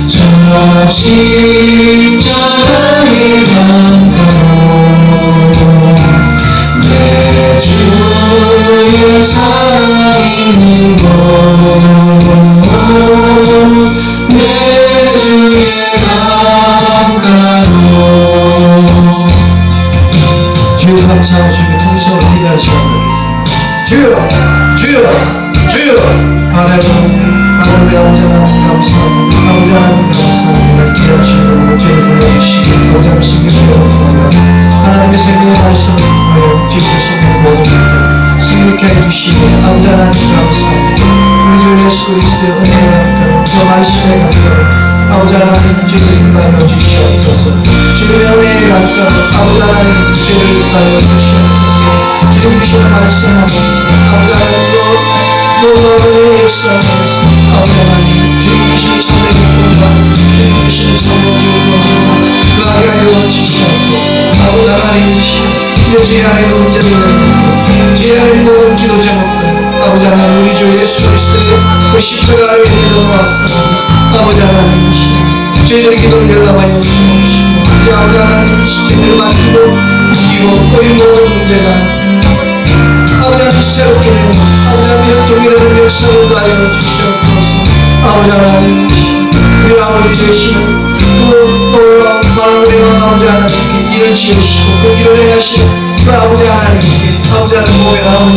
저 십자가의 감가로 내 주의 살아있는 것 내 주의 감가로 주여 감사하고 주님의 풍성을 기다릴 시간 갖겠습니다. 주여 주여 주여 할렐루야 할렐루야 아버지 하나님 감사합니다. 아버지 하나님 감사합니다. 기다리시는 목적을 보내주시기 아버지 하나님 승리하여 하나님의 생명의 말씀을 하여 지키실 생명의 모든 것들 승리케 해주시니 아버지 하나님 감사합니다. 우리 주 예수 그리스도의 은혜가 가까워 그 말씀에 가까워 아버지 하나님 주를 인도하여 주시옵소서. 주의 은혜에 가까워 아버지 하나님 주를 인도하여 주시옵소서. 주님 주시는 말씀을 아버지 하나님 너의 역사하소서. 아버지 하나님 주님 주시는 참된 기쁨과 주님 주시는 참된 즐거움과 그하게 하여 주시옵소서. 아버지 하나님 이 제 안에 문제를 내놓고 제 안에 모든 기도 제목들 아버지 하나님 우리 주 예수 그리스도의 그 십자가에 내려놓았습니다. 아버지 하나님 저희들의 기도를 열람하여 주옵시고 이제 아버지 하나님 저희들을 맡기고 웃기고 우리 모든 문제가 아버지 하나님 새롭게 되는 아버지 하나님 동일한 역사를 하여 주시옵소서. 아버지 하나님 우리 아버지 되시는 또 마음으로 아버지 하나님께 일을 지으시고 그 일을 행하시는 그 아버지 하나님께 아버지 하나님 몸에 나오니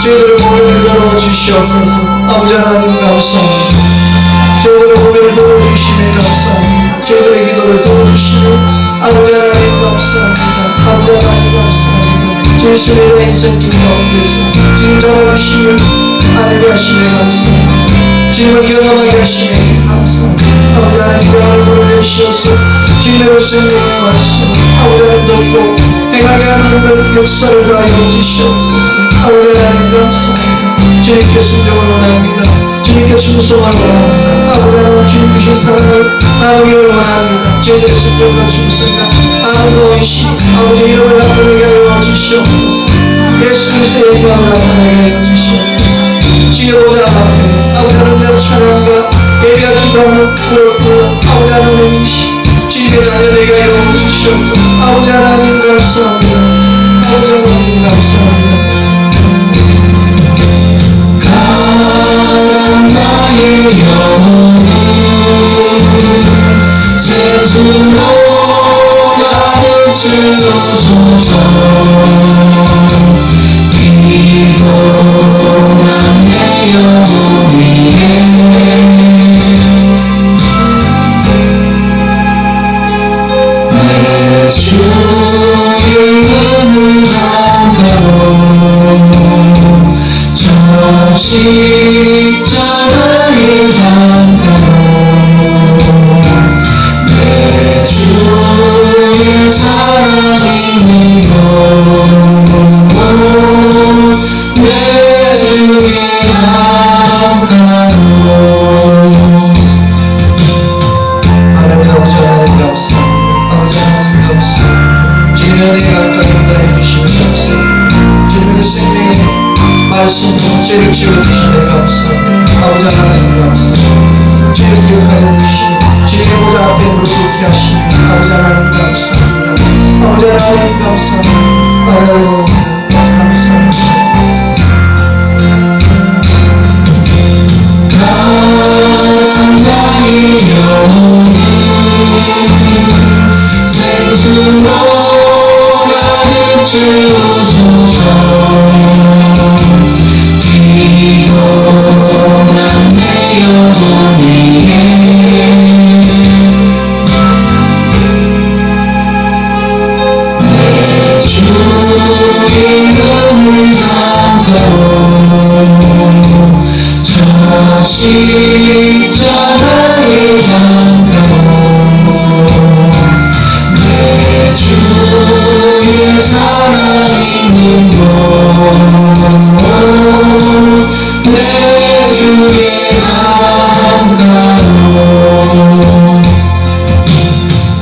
저희들의 몸을 열어주시옵소서. 아버지 하나님 감사합니다. 저희들의 몸을 도와주시네 감사합니다. 저희들의 기도를 도와주시네 아버지 하나님 감사합니다. 아버지 하나님 감사합니다. 저희 수리의 인생길 가운데서 주님 잡아주시며 하늘에 하시네 감사합니다. 주님을 경험하게 하시네 감사합니다. 아버지 하나님 그 안을 보내주셔서 주님의 생명의 말씀 아버지 하나님 돕고 행하게 하는 그 역사를 하여 주시옵소서. 아버지 하나님 감사합니다. 주님께 순종을 원합니다. 주님께 충성을 원합니다. 아버지 하나님 주님 주신 사랑을 나누기를 원합니다. 저희들의 순종과 충성과 아름다우신 아버지 이름을 나타내게 하여 주시옵소서. 예수 그리스도의 영광을 나타내게 하여 주시옵소서. 주의 보좌 앞에 아버지 하나님의 찬양과 예배와 기도하는 아버지 하나님 주님의 자녀되게 하여 주시옵소서. 아버지 하나님 감사합니다. 아버지 하나님 감사합니다. 나의 영혼이 세수로 가득 채워소서. 피곤한 내 영혼 위에 내 주의 은혜로 저 십자가의 감가로 내 주의 살아있는 것 내 주의 감가로 하나님 감사합니다. 아버지 하나님 감사합니다. 주님의 은혜가 가까이 온다해 주시면 감사합니다. 주님의 생명의 말씀 죄를 지워주시네 감사합니다. 아버지 하나님 감사합니다. 죄를 기억하여 주시니 주님의 보좌 앞에 무릎 꿇게 하시니 아버지 하나님 감사합니다. 아버지 하나님 감사합니다. 감사합니다. 나의 영혼이 생수로 가득 채워소서. 피곤한 내 영혼 위에 내 주의 은혜로 저 십자가의 감가로 내 주의 살아있는 것 내 주의 감가로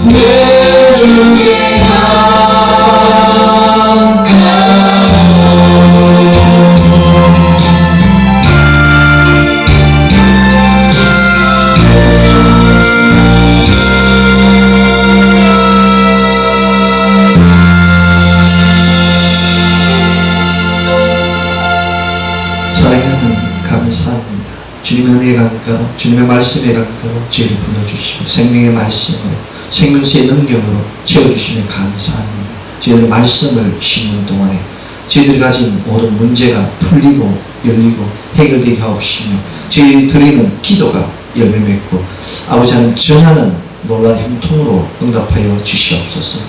내 주의 감가로 사랑해 하나님 감사합니다. 주님의 은혜의 강가로 주님의 말씀의 강가로 저희를 불러주시고 생명의 말씀으로 생명수의 능력으로 채워주시면 감사합니다. 저희들 말씀을 심는 동안에 저희들이 가진 모든 문제가 풀리고 열리고 해결되게 하옵시며 저희들이 드리는 기도가 열매 맺고 아버지 하나님 전하는 놀라운 형통으로 응답하여 주시옵소서.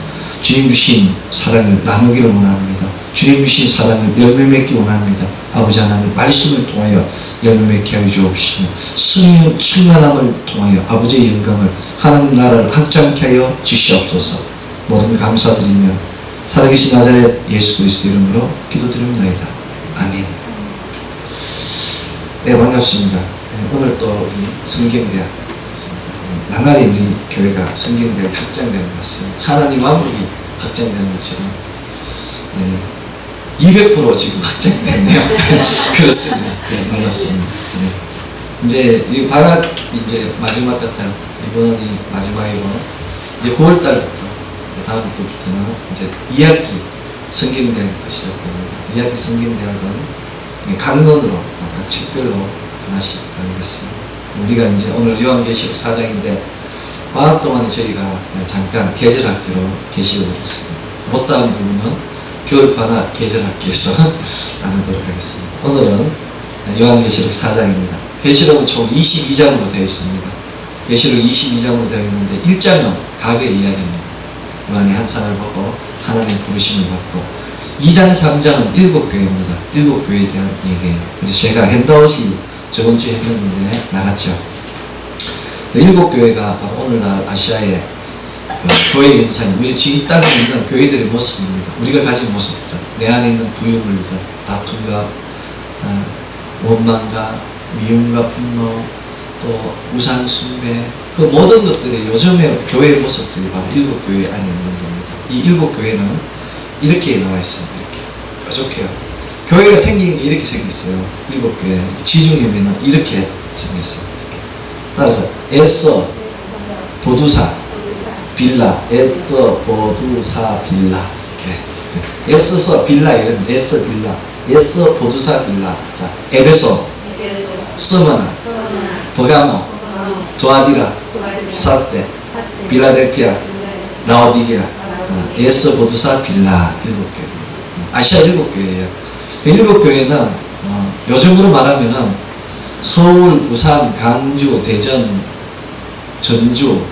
주님 주신 사랑을 나누기를 원합니다. 주님 주신 사랑을 열매 맺기 원합니다. 아버지 하나님 말씀을 통하여 열매 맺게 하여 주옵시며 성령 충만함을 통하여 아버지의 영광을 하나님 나라를 확장케 하여 주시옵소서. 모든 것 감사드리며 살아계신 나자렛 예수 그리스도 이름으로 기도드립니다. 아멘. 네, 반갑습니다. 오늘 또 우리 성경대학 나날이 우리 교회가 성경대학 확장되는 것 같습니다. 하나님 왕국이 확장되는 것처럼 200% 지금 확장됐네요. 그렇습니다. 네, 반갑습니다. 네. 이제 이 방학 이제 마지막 같아요. 이번이 마지막이고 이제 9월 달부터 다음 주부터는 이제 2학기 성경대학부터 시작됩니다. 2학기 성경대학은 강론으로 각 책별로 하나씩 나누겠습니다. 우리가 이제 오늘 요한계시록 4장인데 방학 동안에 저희가 잠깐 계절학기로 계시록을 했습니다. 못다한 부분은 겨울방학 계절학기에서 나누도록 하겠습니다. 오늘은 요한계시록 4장입니다. 계시록은 총 22장으로 되어 있습니다. 계시록 22장으로 되어 있는데 1장은 과거의 이야기입니다. 요한이 한 산을 보고 하나님 부르심을 받고 2장, 3장은 7교회입니다. 7교회에 대한 얘기예요. 그래서 제가 핸드아웃이 저번 주에 했는데 나갔죠. 7교회가 바로 오늘날 아시아의 교회 현상이 우리 지금 이 땅에 있는 교회들의 모습입니다. 우리가 가진 모습들, 내 안에 있는 부유물들, 다툼과 원망과 미움과 분노, 또 우상숭배, 그 모든 것들이 요즘의 교회의 모습들이 바로 7교회 안에 있는 겁니다. 이 7교회는 이렇게 나와 있습니다. 이렇게 뾰족해요. 교회가 생긴 게 이렇게 생겼어요. 7교회 지중해면은 이렇게 생겼어요. 따라서 에서 보두사 빌라, 에서 보두사 빌라, 에서서 빌라 이런 에서 빌라, 에서 보두사 빌라. 자, 에베소, 스마나, 버가모, 도아디라, 사테, 빌라델피아, 라오디게아, 에서 보두사 빌라 7교회. 아시아 7교회예요. 7교회는 요즘으로 말하면은 서울, 부산, 강주, 대전, 전주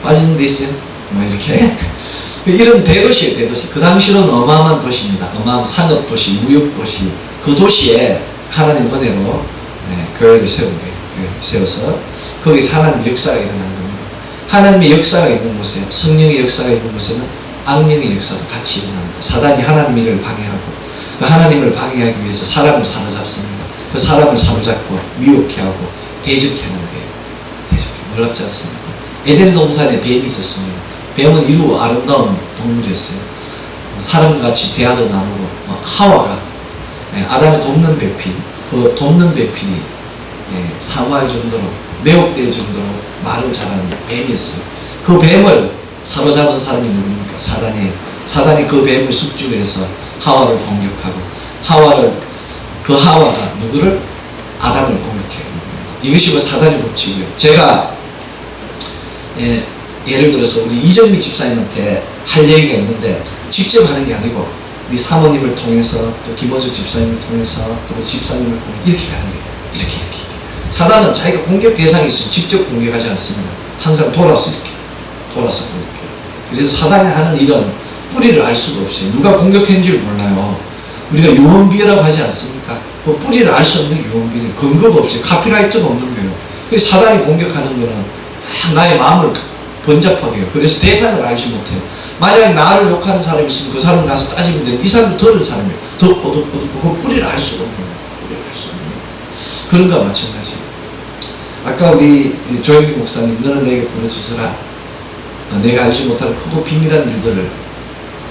빠지는 데 있어요? 뭐 이렇게 이런 대도시예요. 대도시. 그 당시로는 어마어마한 도시입니다. 어마어마한 산업도시, 무역도시. 그 도시에 하나님 은혜로 교회를 세워서 거기서 하나님의 역사가 일어나는 겁니다. 하나님의 역사가 있는 곳에, 성령의 역사가 있는 곳에는 악령의 역사도 같이 일어납니다. 사단이 하나님 일을 방해하고 그 하나님을 방해하기 위해서 사람을 사로잡습니다. 그 사람을 사로잡고 미혹해 하고 대적해 하는 거예요. 대적해. 놀랍지 않습니까? 에덴 동산에 뱀이 있었습니다. 뱀은 이루 아름다운 동물이었어요. 사람같이 대화도 나누고 하와가 아담을 돕는 배필, 그 돕는 배필이 사모할 정도로 매혹될 정도로 말을 잘하는 뱀이었어요. 그 뱀을 사로잡은 사람이 누굽니까? 사단이에요. 사단이 그 뱀을 숙주해서 하와를 공격하고 그 하와가 누구를? 아담을 공격해요. 이것이 뭐 사단의 법칙이에요. 제가 예를 들어서 우리 이정미 집사님한테 할 얘기가 있는데 직접 하는 게 아니고 우리 사모님을 통해서 또 김원숙 집사님을 통해서 또 집사님을 통해서 이렇게 가는 거예요. 이렇게. 사단은 자기가 공격 대상이 있으면 직접 공격하지 않습니다. 항상 돌아서 공격해요. 그래서 사단이 하는 일은 뿌리를 알 수가 없어요. 누가 공격했는지를 몰라요. 우리가 유언비어라고 하지 않습니까? 그 뿌리를 알 수 없는 유언비어, 근거가 없어요. 카피라이트가 없는 거예요. 그래서 사단이 공격하는 거는 나의 마음을 번잡하게 해요. 그래서 대상을 알지 못해요. 만약에 나를 욕하는 사람이 있으면 그 사람 가서 따지면 돼요. 이 사람도 더러운 사람이에요. 덮고 그 뿌리를 알 수가 없는 거예요. 뿌리를 알 수 없는 거예요. 그런 거와 마찬가지예요. 아까 우리 조영기 목사님, 너는 내게 보내주서라. 내가 알지 못하는 크고 비밀한 일들을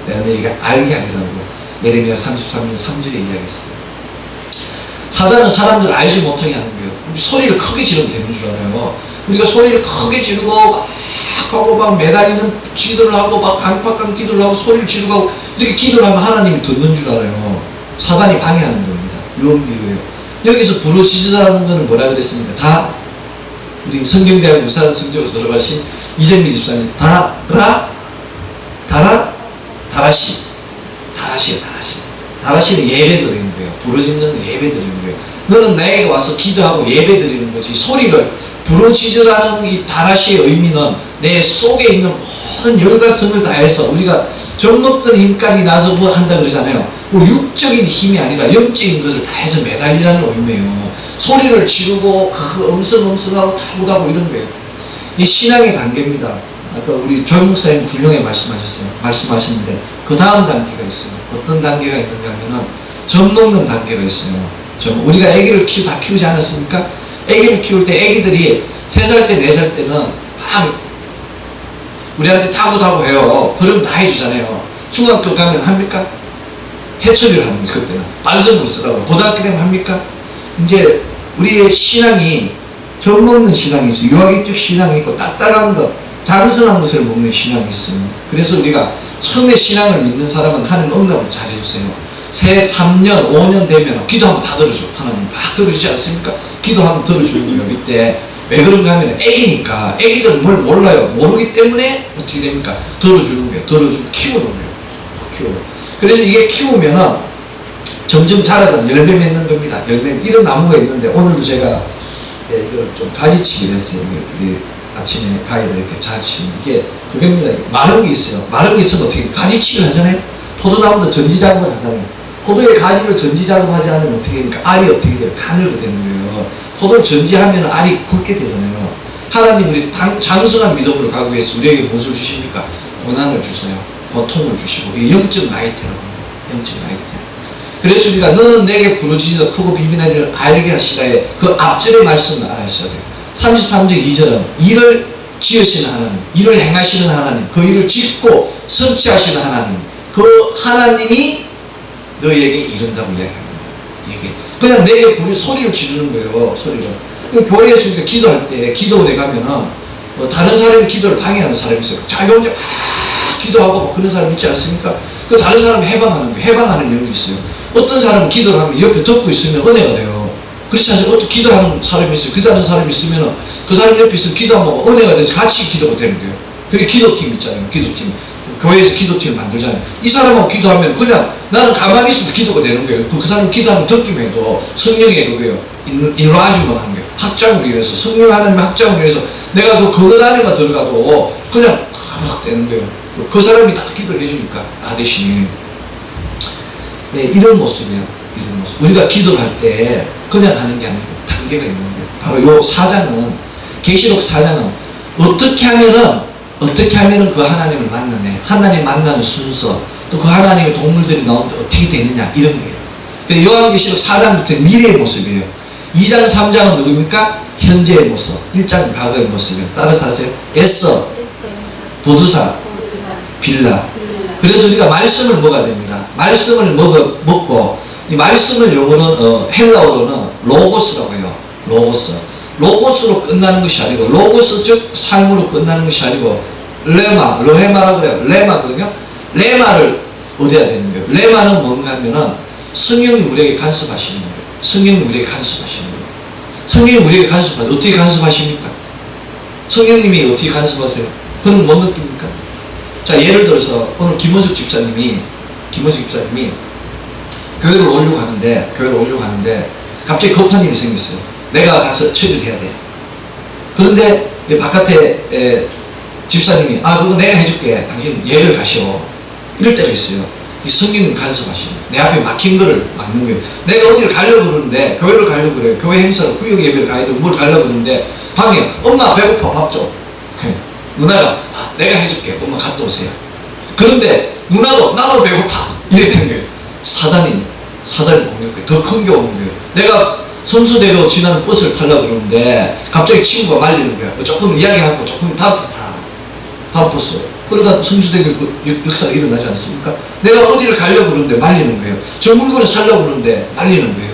내가 너희가 알게 하리라고 예레미야 33년 3절에 이야기했어요. 사단은 사람들을 알지 못하게 하는 거예요. 소리를 크게 지르면 되는 줄 알아요. 우리가 소리를 크게 지르고 막 하고 막 매달리는 기도를 하고 막 강팍한 기도를 하고 소리를 지르고 하고 이렇게 기도를 하면 하나님이 듣는 줄 알아요. 사단이 방해하는 겁니다. 이런 비유예요. 여기서 부르짖으라는 것은 뭐라 그랬습니까? 다 우리 성경대학 우산 성적으로 들어가신 이정미 집사님 다라시는 예배 드리는 거예요. 부르짖는 예배 드리는 거예요. 너는 나에게 와서 기도하고 예배 드리는 거지. 소리를 부르짖으라는 이 다라시의 의미는 내 속에 있는 모든 열과 성을 다해서 우리가 젖먹던 힘까지 나서 뭐 한다 그러잖아요. 육적인 힘이 아니라 영적인 것을 다해서 매달리라는 의미예요. 소리를 지르고 엄성하고 타고다고 이런 거예요. 이 신앙의 단계입니다. 아까 우리 조영 목사님 훌륭하게 말씀하셨는데 그 다음 단계가 있어요. 어떤 단계가 있는가 하면은 젖먹는 단계가 있어요. 우리가 아기를 다 키우지 않았습니까? 아기를 키울 때 아기들이 3살 때 4살 때는 막 우리한테 타고다고 해요. 그럼 다 해주잖아요. 중학교 가면 합니까? 해처리를 하는 거죠. 그때는 반성을 쓰라고. 고등학교 되면 합니까? 이제 우리의 신앙이 젖먹는 신앙이 있어요. 유아기적 신앙이 있고 딱딱한 것, 장성한 것을 먹는 신앙이 있어요. 그래서 우리가 처음에 신앙을 믿는 사람은 하나님 응답을 잘해주세요. 3년, 5년 되면 기도하면 다 들어줘. 하나님 막 들어주지 않습니까? 기도하면 들어주는 거예요. 이때 왜 그런가 하면 애기니까 애기들은 뭘 몰라요. 모르기 때문에 어떻게 됩니까? 들어주는 거예요. 들어주고 키우는 거예요. 키워요. 그래서 이게 키우면은 점점 자라서 열매 맺는 겁니다. 이런 나무가 있는데 오늘도 제가 이걸 좀 가지치기를 했어요. 아침에 가위를 이렇게 자지치는 이게 그겁니다. 마른 게 있어요. 마른 게 있으면 어떻게 가지치기를 하잖아요. 포도나무도 전지 작업을 하잖아요. 포도의 가지를 전지 작업하지 않으면 어떻게 됩니까? 알이 어떻게 돼요? 가늘게 되는 거예요. 포도를 전지하면 알이 굳게 되잖아요. 하나님 우리 장성한 믿음으로 가기 위해서 우리에게 무엇을 주십니까? 고난을 주세요. 고통을 주시고 영적 나이테라고 합니다. 영적 나이테. 그래서 우리가 너는 내게 부르짖어 크고 비밀한 일을 알게 하시라에 그 앞절의 말씀을 알아셔야 돼요. 33절 2절은 일을 지으시는 하나님, 일을 행하시는 하나님, 그 일을 짓고 성취하시는 하나님, 그 하나님이 너에게 이른다고 이야기합니다. 이게 그냥 내게 소리를 지르는 거예요. 소리를. 교회에서 우리가 기도할 때 기도원에 가면은 다른 사람이 기도를 방해하는 사람이 있어요. 자기 혼자 기도하고 그런 사람 있지 않습니까? 그 다른 사람이 해방하는 거예요. 해방하는 영이 있어요. 어떤 사람은 기도를 하면 옆에 듣고 있으면 은혜가 돼요. 그렇지 않습니까? 어떤 기도하는 사람이 있어요. 기도하는 사람이 있으면 그 사람 옆에 있으면 기도하면 은혜가 돼서 같이 기도가 되는 거예요. 그게 기도팀 있잖아요. 기도팀. 교회에서 기도팀을 만들잖아요. 이 사람하고 기도하면 그냥 나는 가만히 있어도 기도가 되는 거예요. 그 사람 기도하는 듣기만 해도 성령의 그거예요. 인라주만 하는 거예요. 확장을 위해서, 성령 하나님의 확장을 위해서 내가 그것 안에만 들어가도 그냥 되는 거예요. 그 사람이 다 기도를 해주니까 나 대신에. 네, 이런 모습이에요. 이런 모습. 우리가 기도를 할 때 그냥 하는 게 아니고 단계가 있는 거예요. 바로 요 4장은, 계시록 4장은 어떻게 하면은 그 하나님을 만나네. 하나님 만나는 순서, 또 그 하나님의 동물들이 나오는데 어떻게 되느냐, 이런 거예요. 요한계시록 4장부터 미래의 모습이에요. 2장, 3장은 누굽니까? 현재의 모습. 1장은 과거의 모습이에요. 따라서 하세요. 에서, 보두사, 빌라. 그래서 우리가 말씀을 먹어야 됩니다. 말씀을 먹고, 이 말씀을 영어로는, 헬라어로는 로고스라고 해요. 로고스로 끝나는 것이 아니고, 로고스 즉 삶으로 끝나는 것이 아니고, 레마라고 그래요. 레마거든요. 레마를 얻어야 되는 거예요. 레마는 뭔가 하면은 성령이 우리에게 간섭하시는 거예요. 성령이 우리에게 간섭하시는 거예요. 성령이 우리에게 간섭하세요. 어떻게 간섭하십니까? 성령님이 어떻게 간섭하세요? 그는 못 느낍니까? 자, 예를 들어서 오늘 김원석 집사님이 교회를 오려고 하는데 갑자기 급한 일이 생겼어요. 내가 가서 처리를 해야 돼. 그런데 바깥에 집사님이 그거 내가 해줄게. 당신 예를 가시오. 이럴 때가 있어요. 이 성령님 간섭하시는 내 앞에 막힌 거를 막는 거예요. 내가 어디를 가려고 그러는데, 교회를 가려고 그래요. 교회 행사로 구역 예배를 가야 되고 뭘 가려고 그러는데 방에 엄마 배고파 밥 줘. 누나가 내가 해줄게. 엄마 갔다 오세요. 그런데 누나도 나도 배고파. 이래 되는 거예요. 사단이 공격해. 더 큰 게 오는 거예요. 내가 선수대로 지나는 버스를 타려고 그러는데 갑자기 친구가 말리는 거야. 조금 이야기하고 조금 다음 버스. 그러다 성수대교 역사가 일어나지 않습니까? 내가 어디를 가려고 그러는데 말리는 거예요. 저 물건을 사려고 그러는데 말리는 거예요.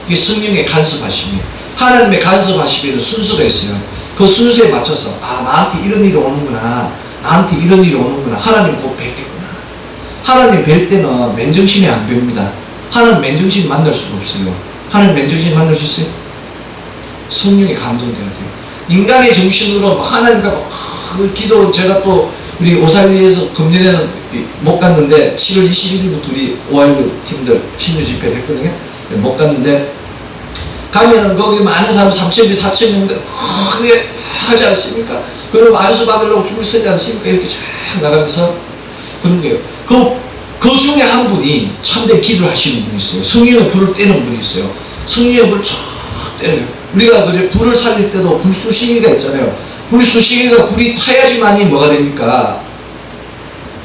이게 성령의 간섭하심이에요. 하나님의 간섭하심에는 순서가 있어요. 그 순서에 맞춰서 나한테 이런 일이 오는구나. 하나님 곧 뵙겠구나. 하나님 뵐 때는 맨정신에 안 뵙니다. 하나님 맨정신 만날 수가 없어요. 하나님 맨정신 만날 수 있어요? 성령이 감동돼야 돼요. 인간의 정신으로 하나님과 기도, 제가 또 우리 오살리에서 금년에는 못 갔는데 7월 21일부터 우리 ORU 팀들 신유 집회를 했거든요. 못 갔는데 가면은 거기 많은 사람 3,000명, 4,000명인데 그게 하지 않습니까? 그리고 안수 받으려고 줄 서지 않습니까? 이렇게 쫙 나가면서 그런 거예요. 그 중에 한 분이 참된 기도를 하시는 분이 있어요. 성령의 불을 떼는 분이 있어요. 성령의 불을 쫙 떼요. 우리가 그제 불을 살릴 때도 불쑤시개가 있잖아요. 불쑤시개가 불이 타야지만이 뭐가 됩니까?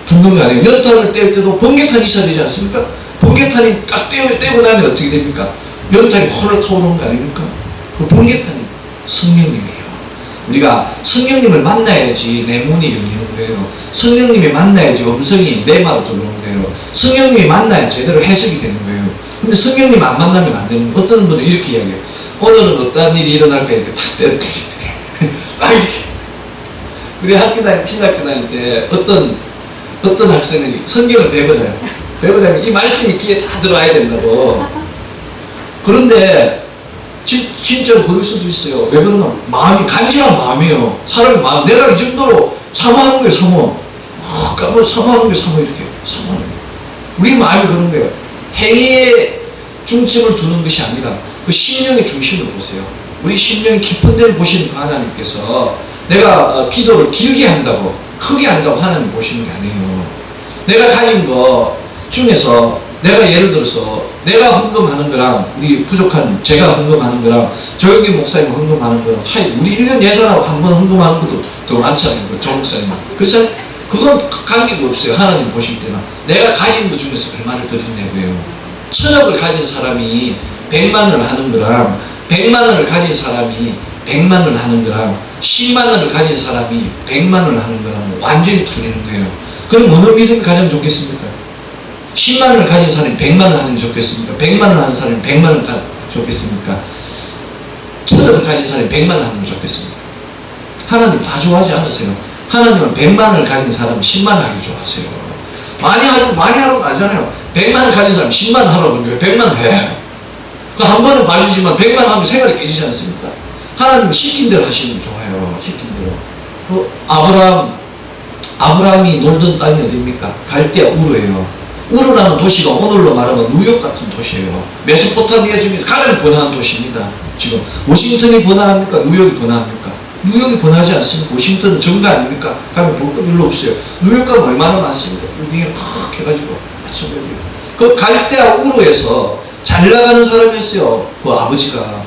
붙는 거 아니에요. 연탄을 뗄 때도 번개탄이 있어야 되지 않습니까? 번개탄이 딱 떼고 나면 어떻게 됩니까? 연탄이 헐 타오르는 거 아닙니까? 그 번개탄이 성령님이에요. 우리가 성령님을 만나야지 내 문이 열리는 거예요. 성령님이 만나야지 음성이 내 말로 들어오는 거예요. 성령님이 만나야 제대로 해석이 되는 거예요. 근데 성령님 안 만나면 안 되는 거예요. 어떤 분은 이렇게 이야기해요. 오늘은 어떤 일이 일어날까 이렇게 탁 떼고 우리 학교 다닐, 신학교 다닐 때 어떤 학생이 성경을 배우잖아요. 배우자면 이 말씀이 귀에 다 들어와야 된다고. 그런데 진짜로 그럴 수도 있어요. 왜 그러나? 마음이 간절한 마음이에요. 사람의 마음. 내가 이 정도로 사모하는 거예요. 사모. 사모하는 거예요. 사모 이렇게. 사모하는 거예요. 우리 마음이 그런 거예요. 행위에 중점을 두는 것이 아니라 그 심령의 중심을 보세요. 우리 심령이 깊은 데를 보시는 그 하나님께서 내가 기도를 길게 한다고 크게 한다고 하나님 보시는 게 아니에요. 내가 가진 거 중에서 내가 예를 들어서 내가 헌금하는 거랑 우리 부족한 제가 헌금하는 거랑 조영기 목사님 헌금하는 거랑 차이, 우리 1년 예산하고 한 번 헌금하는 것도 더 많잖아요. 조 목사님. 그래서 그건 관계가 없어요. 하나님 보실 때는 내가 가진 것 중에서 얼마를 드리냐고요. 1,000억을 가진 사람이 100만 원을 하는 거랑 100만 원을 가진 사람이 100만 원을 하는 거랑 10만 원을 가진 사람이 100만 원을 하는 거랑 완전히 틀리는 거예요. 그럼 어느 믿음이 가장 좋겠습니까? 10만 원을 가진 사람이 100만 원 하는 게 좋겠습니까? 100만 원 하는 사람이 100만 원 좋겠습니까? 1,000억을 가진 사람이 100만 원 하는 게 좋겠습니까? 하나님 다 좋아하지 않으세요? 하나님은 100만 원을 가진 사람은 10만 원 하기 좋아하세요. 많이 하라고 하잖아요. 100만 원 가진 사람이 10만 원 하라고 그러는데 100만 원 해. 그 한 번은 봐주지만 100만 원 하면 생활이 깨지지 않습니까? 하나님은 시킨 대로 하시는 게 좋아요. 시킨 대로. 그 아브라함이 놀던 땅이 어디입니까? 갈대아 우르예요. 우르라는 도시가 오늘로 말하면 뉴욕 같은 도시예요. 메소포타미아 중에서 가장 번화한 도시입니다. 지금 워싱턴이 번화합니까? 뉴욕이 번화합니까? 뉴욕이 번화하지 않습니까? 워싱턴은 정가 아닙니까? 가면 볼 거 별로 없어요. 뉴욕 가면 얼마나 많습니까? 빌딩이 팍 해가지고 맞춰버려요. 그 갈대아 우르에서 잘 나가는 사람이었어요. 그 아버지가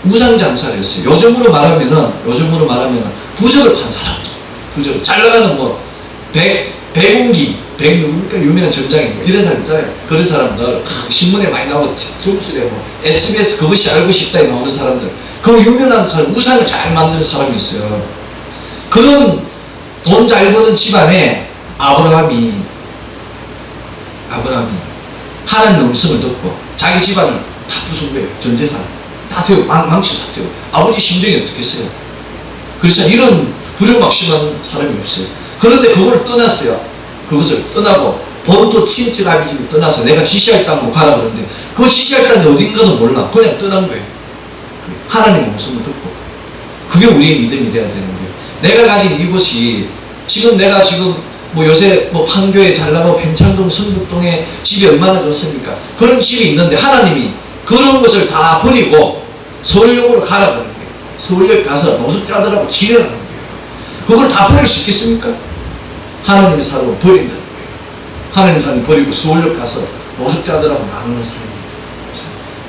우상 장사를 했어요. 요즘으로 말하면은 부적을 판 사람들. 부적 잘 나가는 뭐 백운기, 누굽니까? 유명한 점장이고 이런 사람 있잖아요. 그런 사람들 신문에 많이 나오고 점수에 뭐 SBS 그것이 알고 싶다에 나오는 사람들, 그 유명한 사람, 우상을 잘 만드는 사람이 있어요. 그런 돈 잘 버는 집안에 아브라함이 하나님 음성을 듣고 자기 집안을 다 부순 거예요. 전 재산 다 태우고 망치 다 태우고. 아버지 심정이 어떻겠어요? 그래서 이런 불효막심한 사람이 없어요. 그런데 그걸 떠났어요. 그것을 떠나고 본토 친척 아비 집을 떠나서 내가 지시할 땅으로 가라 그러는데 그 지시할 땅이 어딘가도 몰라. 그냥 떠난 거예요. 하나님의 음성을 듣고. 그게 우리의 믿음이 돼야 되는 거예요. 내가 가진 이곳이 내가 뭐 요새 뭐 판교에 잘 나가고 평창동 성북동에 집이 얼마나 좋습니까? 그런 집이 있는데 하나님이 그런 것을 다 버리고 서울역으로 가라 그러는 거예요. 서울역 가서 노숙자들하고 지내라는 거예요. 그걸 다 버릴 수 있겠습니까? 하나님의 사람을 버린다는 거예요. 하나님의 사람을 버리고 서울역 가서 노숙자들하고 나누는 삶이에요.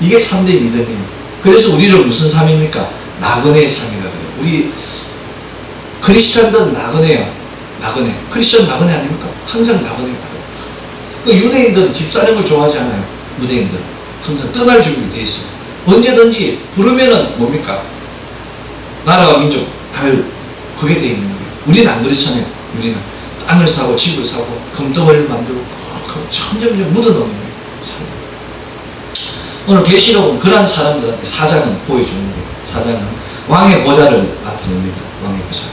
이게 참된 믿음이에요. 그래서 우리를 무슨 삶입니까? 나그네의 삶이라고 해요. 우리 크리스천들은 나그네예요. 나그네. 크리스천 나그네 아닙니까? 항상 나그네. 그 유대인들은 집 사는 걸 좋아하지 않아요. 유대인들 항상 떠날 준비 돼 있어요. 언제든지 부르면은 뭡니까? 나라와 민족 그게 돼 있는 거예요. 우리는 안 그렇잖아요. 우리는 땅을 사고 집을 사고 금덩어리를 만들고 점점 묻어놓는 거예요. 오늘 계시록은 그러한 사람들한테 사장은 보여주는 거예요. 사장은 왕의 보좌를 나타냅니다. 왕의 보좌.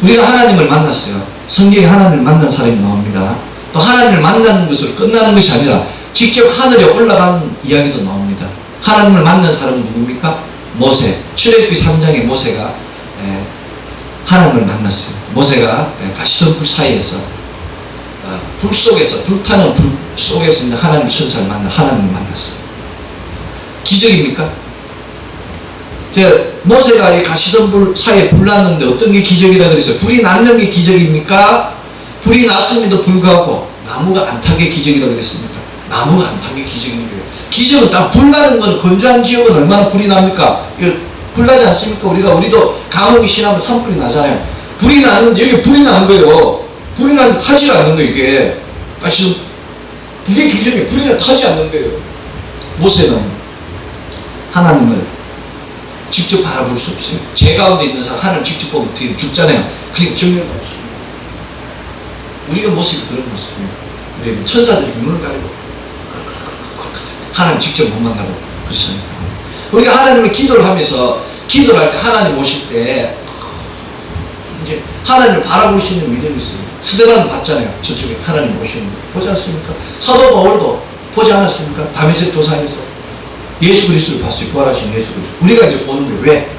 우리가 하나님을 만났어요. 성경에 하나님을 만난 사람이 나옵니다. 또 하나님을 만나는 것으로 끝나는 것이 아니라 직접 하늘에 올라간 이야기도 나옵니다. 하나님을 만난 사람은 누굽니까? 모세. 출애굽기 3장에 모세가 하나님을 만났어요. 모세가 가시덤불 사이에서 불 속에서, 불타는 불 속에서 있는 하나님 천사를 하나님을 만났어요. 기적입니까? 모세가 이 가시덤불 사이에 불 났는데 어떤 게 기적이라 그랬어요? 불이 났는 게 기적입니까? 불이 났음에도 불구하고 나무가 안 탄 게 기적이라 그랬습니까? 나무가 안 탄 게 기적인 거예요. 기적은 딱 불 나는 거는, 건조한 지역은 얼마나 불이 납니까? 불 나지 않습니까? 우리도 감옥이 지나면 산불이 나잖아요. 불이 나는데, 여기 불이 나는 거예요. 불이 나는데 타지 않는 거예요, 이게. 그게 기적이에요. 불이 나는데 타지 않는 거예요. 모세는 하나님을 직접 바라볼 수 없어요. 제 가운데 있는 사람, 하나님 직접 보면 어떻게 죽잖아요. 그러니까 정면을 없어요. 우리가 모습이 그런 모습이에요. 우리 천사들이 눈을 가리고 하나님 직접 못 만나고 그렇잖아요. 우리가 하나님의 기도를 하면서, 기도를 할 때 하나님 오실 때 이제 하나님을 바라볼 수 있는 믿음이 있어요. 스데반은 봤잖아요. 저쪽에 하나님 오시는 거 보지 않습니까? 사도 바울도 보지 않았습니까? 다메섹 도상에서 예수 그리스도를 봤어요. 부활하신 예수 그리스도. 우리가 이제 보는 거예요. 왜?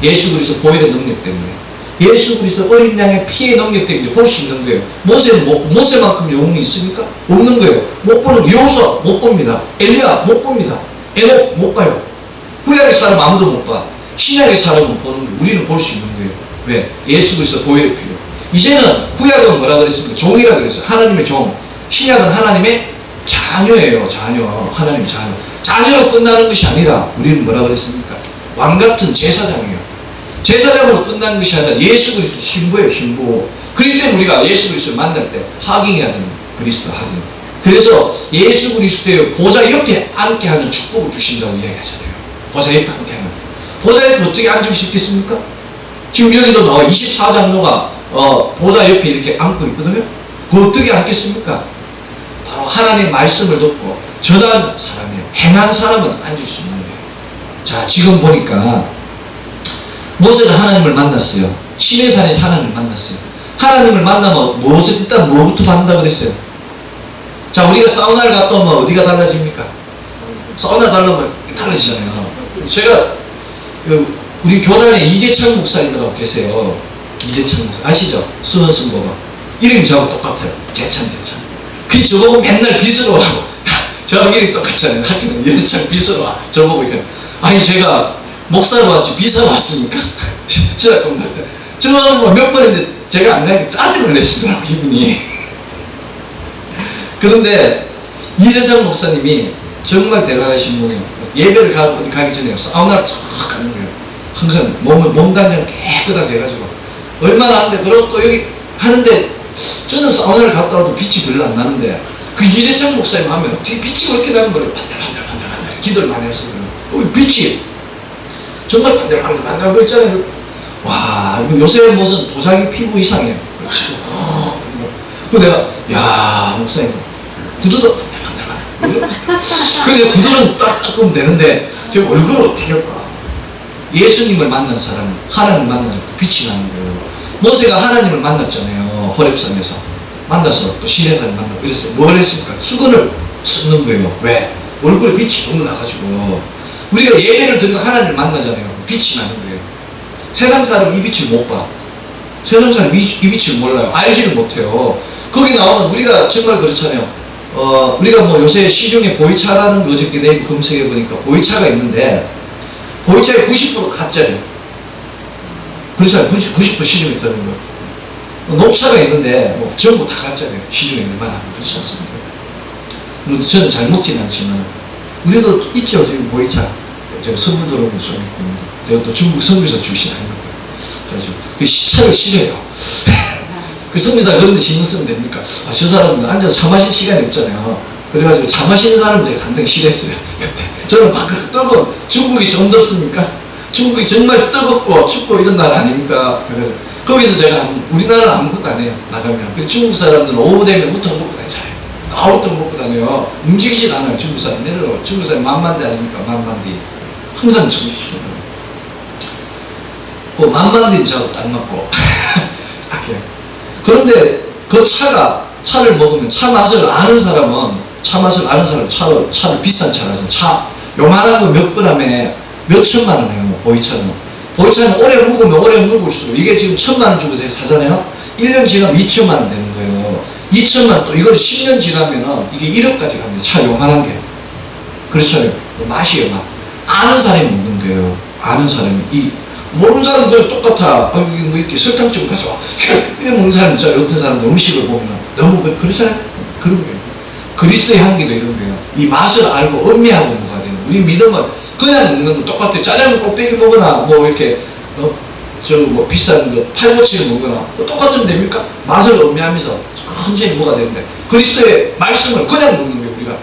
예수 그리스도 보혈의 능력 때문에. 예수 그리스도 어린 양의 피의 능력 때문에 볼 수 있는 거예요. 모세만큼 영웅이 있습니까? 없는 거예요. 못 보는, 여호수아 못 봅니다. 엘리야 못 봅니다. 에녹 못 봐요. 구약의 사람 아무도 못 봐. 신약의 사람은 보는 거예요. 우리는 볼 수 있는 거예요. 왜? 예수 그리스도 보혈의 피로. 이제는 구약은 뭐라 그랬습니까? 종이라 그랬어요. 하나님의 종. 신약은 하나님의 자녀예요. 자녀. 하나님의 자녀. 자녀로 끝나는 것이 아니라 우리는 뭐라 그랬습니까? 왕같은 제사장이에요. 제사장으로 끝나는 것이 아니라 예수 그리스도 신부예요. 신부. 그렇기 때문에 우리가 예수 그리스도를 만날 때 하경해야 되는 그리스도 하경. 그래서 예수 그리스도의 보좌 옆에 앉게 하는 축복을 주신다고 이야기하잖아요. 보좌 옆에 앉게 하는. 보좌 옆에 어떻게 앉을 수 있겠습니까? 지금 여기도 나와 24장로가 보좌 옆에 이렇게 앉고 있거든요. 그 어떻게 앉겠습니까? 바로 하나님의 말씀을 듣고 전한 사람이에요. 행한 사람은 앉을 수 있는 거예요. 자, 지금 보니까 모세는 하나님을 만났어요. 시내산에서 하나님을 만났어요. 하나님을 만나면 일단 뭐부터 받는다고 그랬어요? 자, 우리가 사우나를 갔다 오면 어디가 달라집니까? 사우나 달라면 달라지잖아요. 제가 우리 교단에 이재창 목사님이라고 계세요. 이재창 목사 아시죠? 수원승보가 이름이 저하고 똑같아요. 재창. 그 저보고 맨날 빚으로 하고 저하고 이름이 똑같잖아요. 학교는 이재창 빚으로 와. 저보고 이렇게 아니 제가 목사로 왔지 빚으로 왔습니까? 저는 몇 번 했는데 제가 안 나니까 짜증을 내시더라고 기분이. 그런데 이재창 목사님이 정말 대단하신 분이에요. 예배를 어디 가기 전에 사우나를 쫙 가는 거예요. 항상 몸단장 깨끗하게 해가지고 얼마나 하는데 그리고 또 여기 하는데 저는 사우나를 갔다 와도 빛이 별로 안 나는데 그 이재창 목사님 하면 어떻게 빛이 그렇게 나는 거예요. 반들반들 기도를 많이 했어요. 빛이 정말 반들반들 거 있잖아요. 와 요새 무슨 도자기 피부 이상해요. 그 내가 야 목사님 구두도 반들반들 근데 구두는 딱 닦으면 되는데 저 얼굴을 어떻게 할까? 예수님을 만난 사람은 하나님을 만나서 빛이 나는 거예요. 모세가 하나님을 만났잖아요. 호렙산에서 만나서 또 시내산을 만나고 그랬어요. 뭘 했습니까? 수건을 쓰는 거예요. 왜? 얼굴에 빛이 너무 나가지고 우리가 예배를 드리고 하나님을 만나잖아요. 빛이 나는 거예요. 세상 사람은 이 빛을 못 봐. 세상 사람은 이 빛을 몰라요. 알지를 못해요. 거기 나오면 우리가 정말 그렇잖아요. 우리가 뭐 요새 시중에 보이차라는 거 어저께 네이버 검색해 보니까 보이차가 있는데 보이차의 90% 가짜예요. 그렇잖아요. 90% 시중에 있다는 거. 녹차가 있는데 뭐 전부 다 가짜예요. 시중에 있는 만하고 그렇지 않습니까? 그리고 저는 잘 먹지는 않지만 우리도 있죠. 지금 보이차. 제가 선물 들어온 거 좀 있고 제가 또 중국 선교사 출신 아닙니까? 그래서 그 차를 싫어요. 그 선교사 그런 데 신경 쓰면 됩니까? 저 사람은 앉아서 차 마실 시간이 없잖아요. 그래가지고 차 마시는 사람은 제가 상당히 싫어했어요. 그때. 저는 막 뜨거운 중국이 좀 덥습니까? 중국이 정말 뜨겁고 춥고 이런 나라 아닙니까? 그래서 거기서 제가 우리나라는 아무것도 안 해요. 나가면. 중국 사람들은 오후 되면 우통 먹고 다니잖아요. 우통 먹고 다녀요. 움직이질 않아요. 중국 사람들은. 중국 사람 만만디 아닙니까? 만만디. 항상 쳐주시거든요. 그 만만디는 저하고 딱 맞고. 그런데 그 차를 먹으면 차 맛을 아는 사람은 차 맛을 아는 사람 차를 비싼 차라서 차 요만한 거 몇 그램에 몇 천만 원 해요. 보이차는. 보이차는 오래 묵으면 오래 묵을수록 이게 지금 1,000만 원 주고 사잖아요. 1년 지나면 2천만 원 되는 거예요. 2천만 원 또 이걸 10년 지나면은 이게 1억까지 갑니다. 차 요만한 게. 그렇잖아요. 맛이에요, 맛. 아는 사람이 먹는 거예요. 아는 사람이. 모르는 사람은 그냥 똑같아. 이게 뭐 이렇게 설탕 좀 가져와. 이래 먹는 사람 있잖아요. 어떤 사람들 음식을 보면 너무 그렇잖아요. 그런 거예요. 그리스도의 향기도 이런 거예요. 이 맛을 알고 음미하고 뭐가 되는 거예요. 우리 믿음은 그냥 먹는 거 똑같아요. 짜장면 꼭대기 먹거나 뭐 이렇게 뭐 비싼 거 팔보치를 먹거나 뭐 똑같으면 됩니까? 맛을 음미하면서 천천히 뭐가 되는데 그리스도의 말씀을 그냥 먹는 거예요. 우리가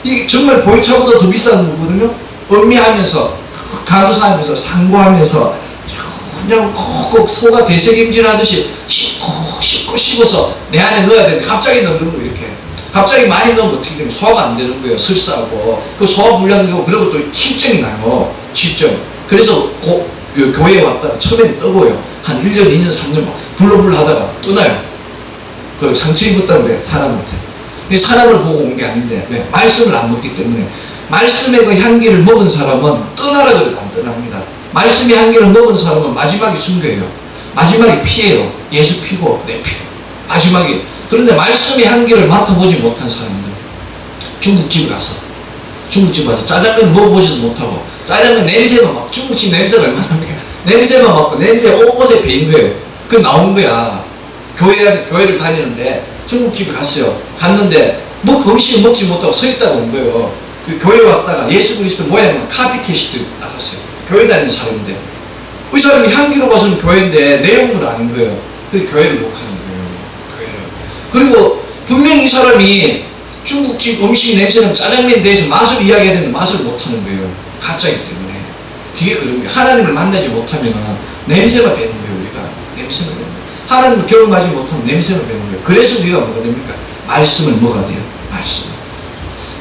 이게 정말 보이차보다 더 비싼 거거든요. 음미하면서 감사하면서 상고하면서 그냥 꼭 소가 되새김질 하듯이 씹어서 내 안에 넣어야 되는데 갑자기 넣는 거 이렇게 갑자기 많이 넣으면 어떻게 되면 소화가 안 되는 거예요. 설사하고 그 소화 불량되고 그리고 또 실증이 나요. 실증. 그래서 교회에 왔다가 처음엔 떠고요. 한 1년, 2년, 3년 막 불러불러 하다가 떠나요. 그 상처 입었다고 그래 사람한테. 사람을 보고 온 게 아닌데 왜? 말씀을 안 먹기 때문에 말씀의 그 향기를 먹은 사람은 떠나라 그래도 안 떠납니다. 말씀의 향기를 먹은 사람은 마지막에 순교해요. 마지막에 피해요. 예수 피고 내 피. 마지막에. 그런데 말씀의 향기를 맡아보지 못한 사람들 중국집 가서 짜장면 먹어보지도 못하고 짜장면 냄새만 맡고 중국집 냄새가 얼마나 합니까? 냄새만 맡고 냄새 옷에 배인 거예요. 그 나온 거야. 교회를 다니는데 중국집에 갔는데 뭐 음식을 먹지 못하고 서 있다가 온 거예요. 그 교회 왔다가 예수 그리스도 모양만 카피캣이 나갔어요. 교회 다니는 사람인데 이 사람이 향기로 봐서는 교회인데 내용은 아닌 거예요. 그 교회를 욕하는 거예요. 교회를. 그리고 분명히 이 사람이 중국집 음식 냄새는 짜장면에 대해서 맛을 이야기해야 되는데 맛을 못하는 거예요. 가짜이기 때문에. 그게 그런 거예요. 하나님을 만나지 못하면 냄새가 배는 거예요. 우리가 냄새가 배는 거예요. 하나님을 경험하지 못하면 냄새가 배는 거예요. 그래서 우리가 뭐가 됩니까? 말씀을 먹어야 돼요. 말씀.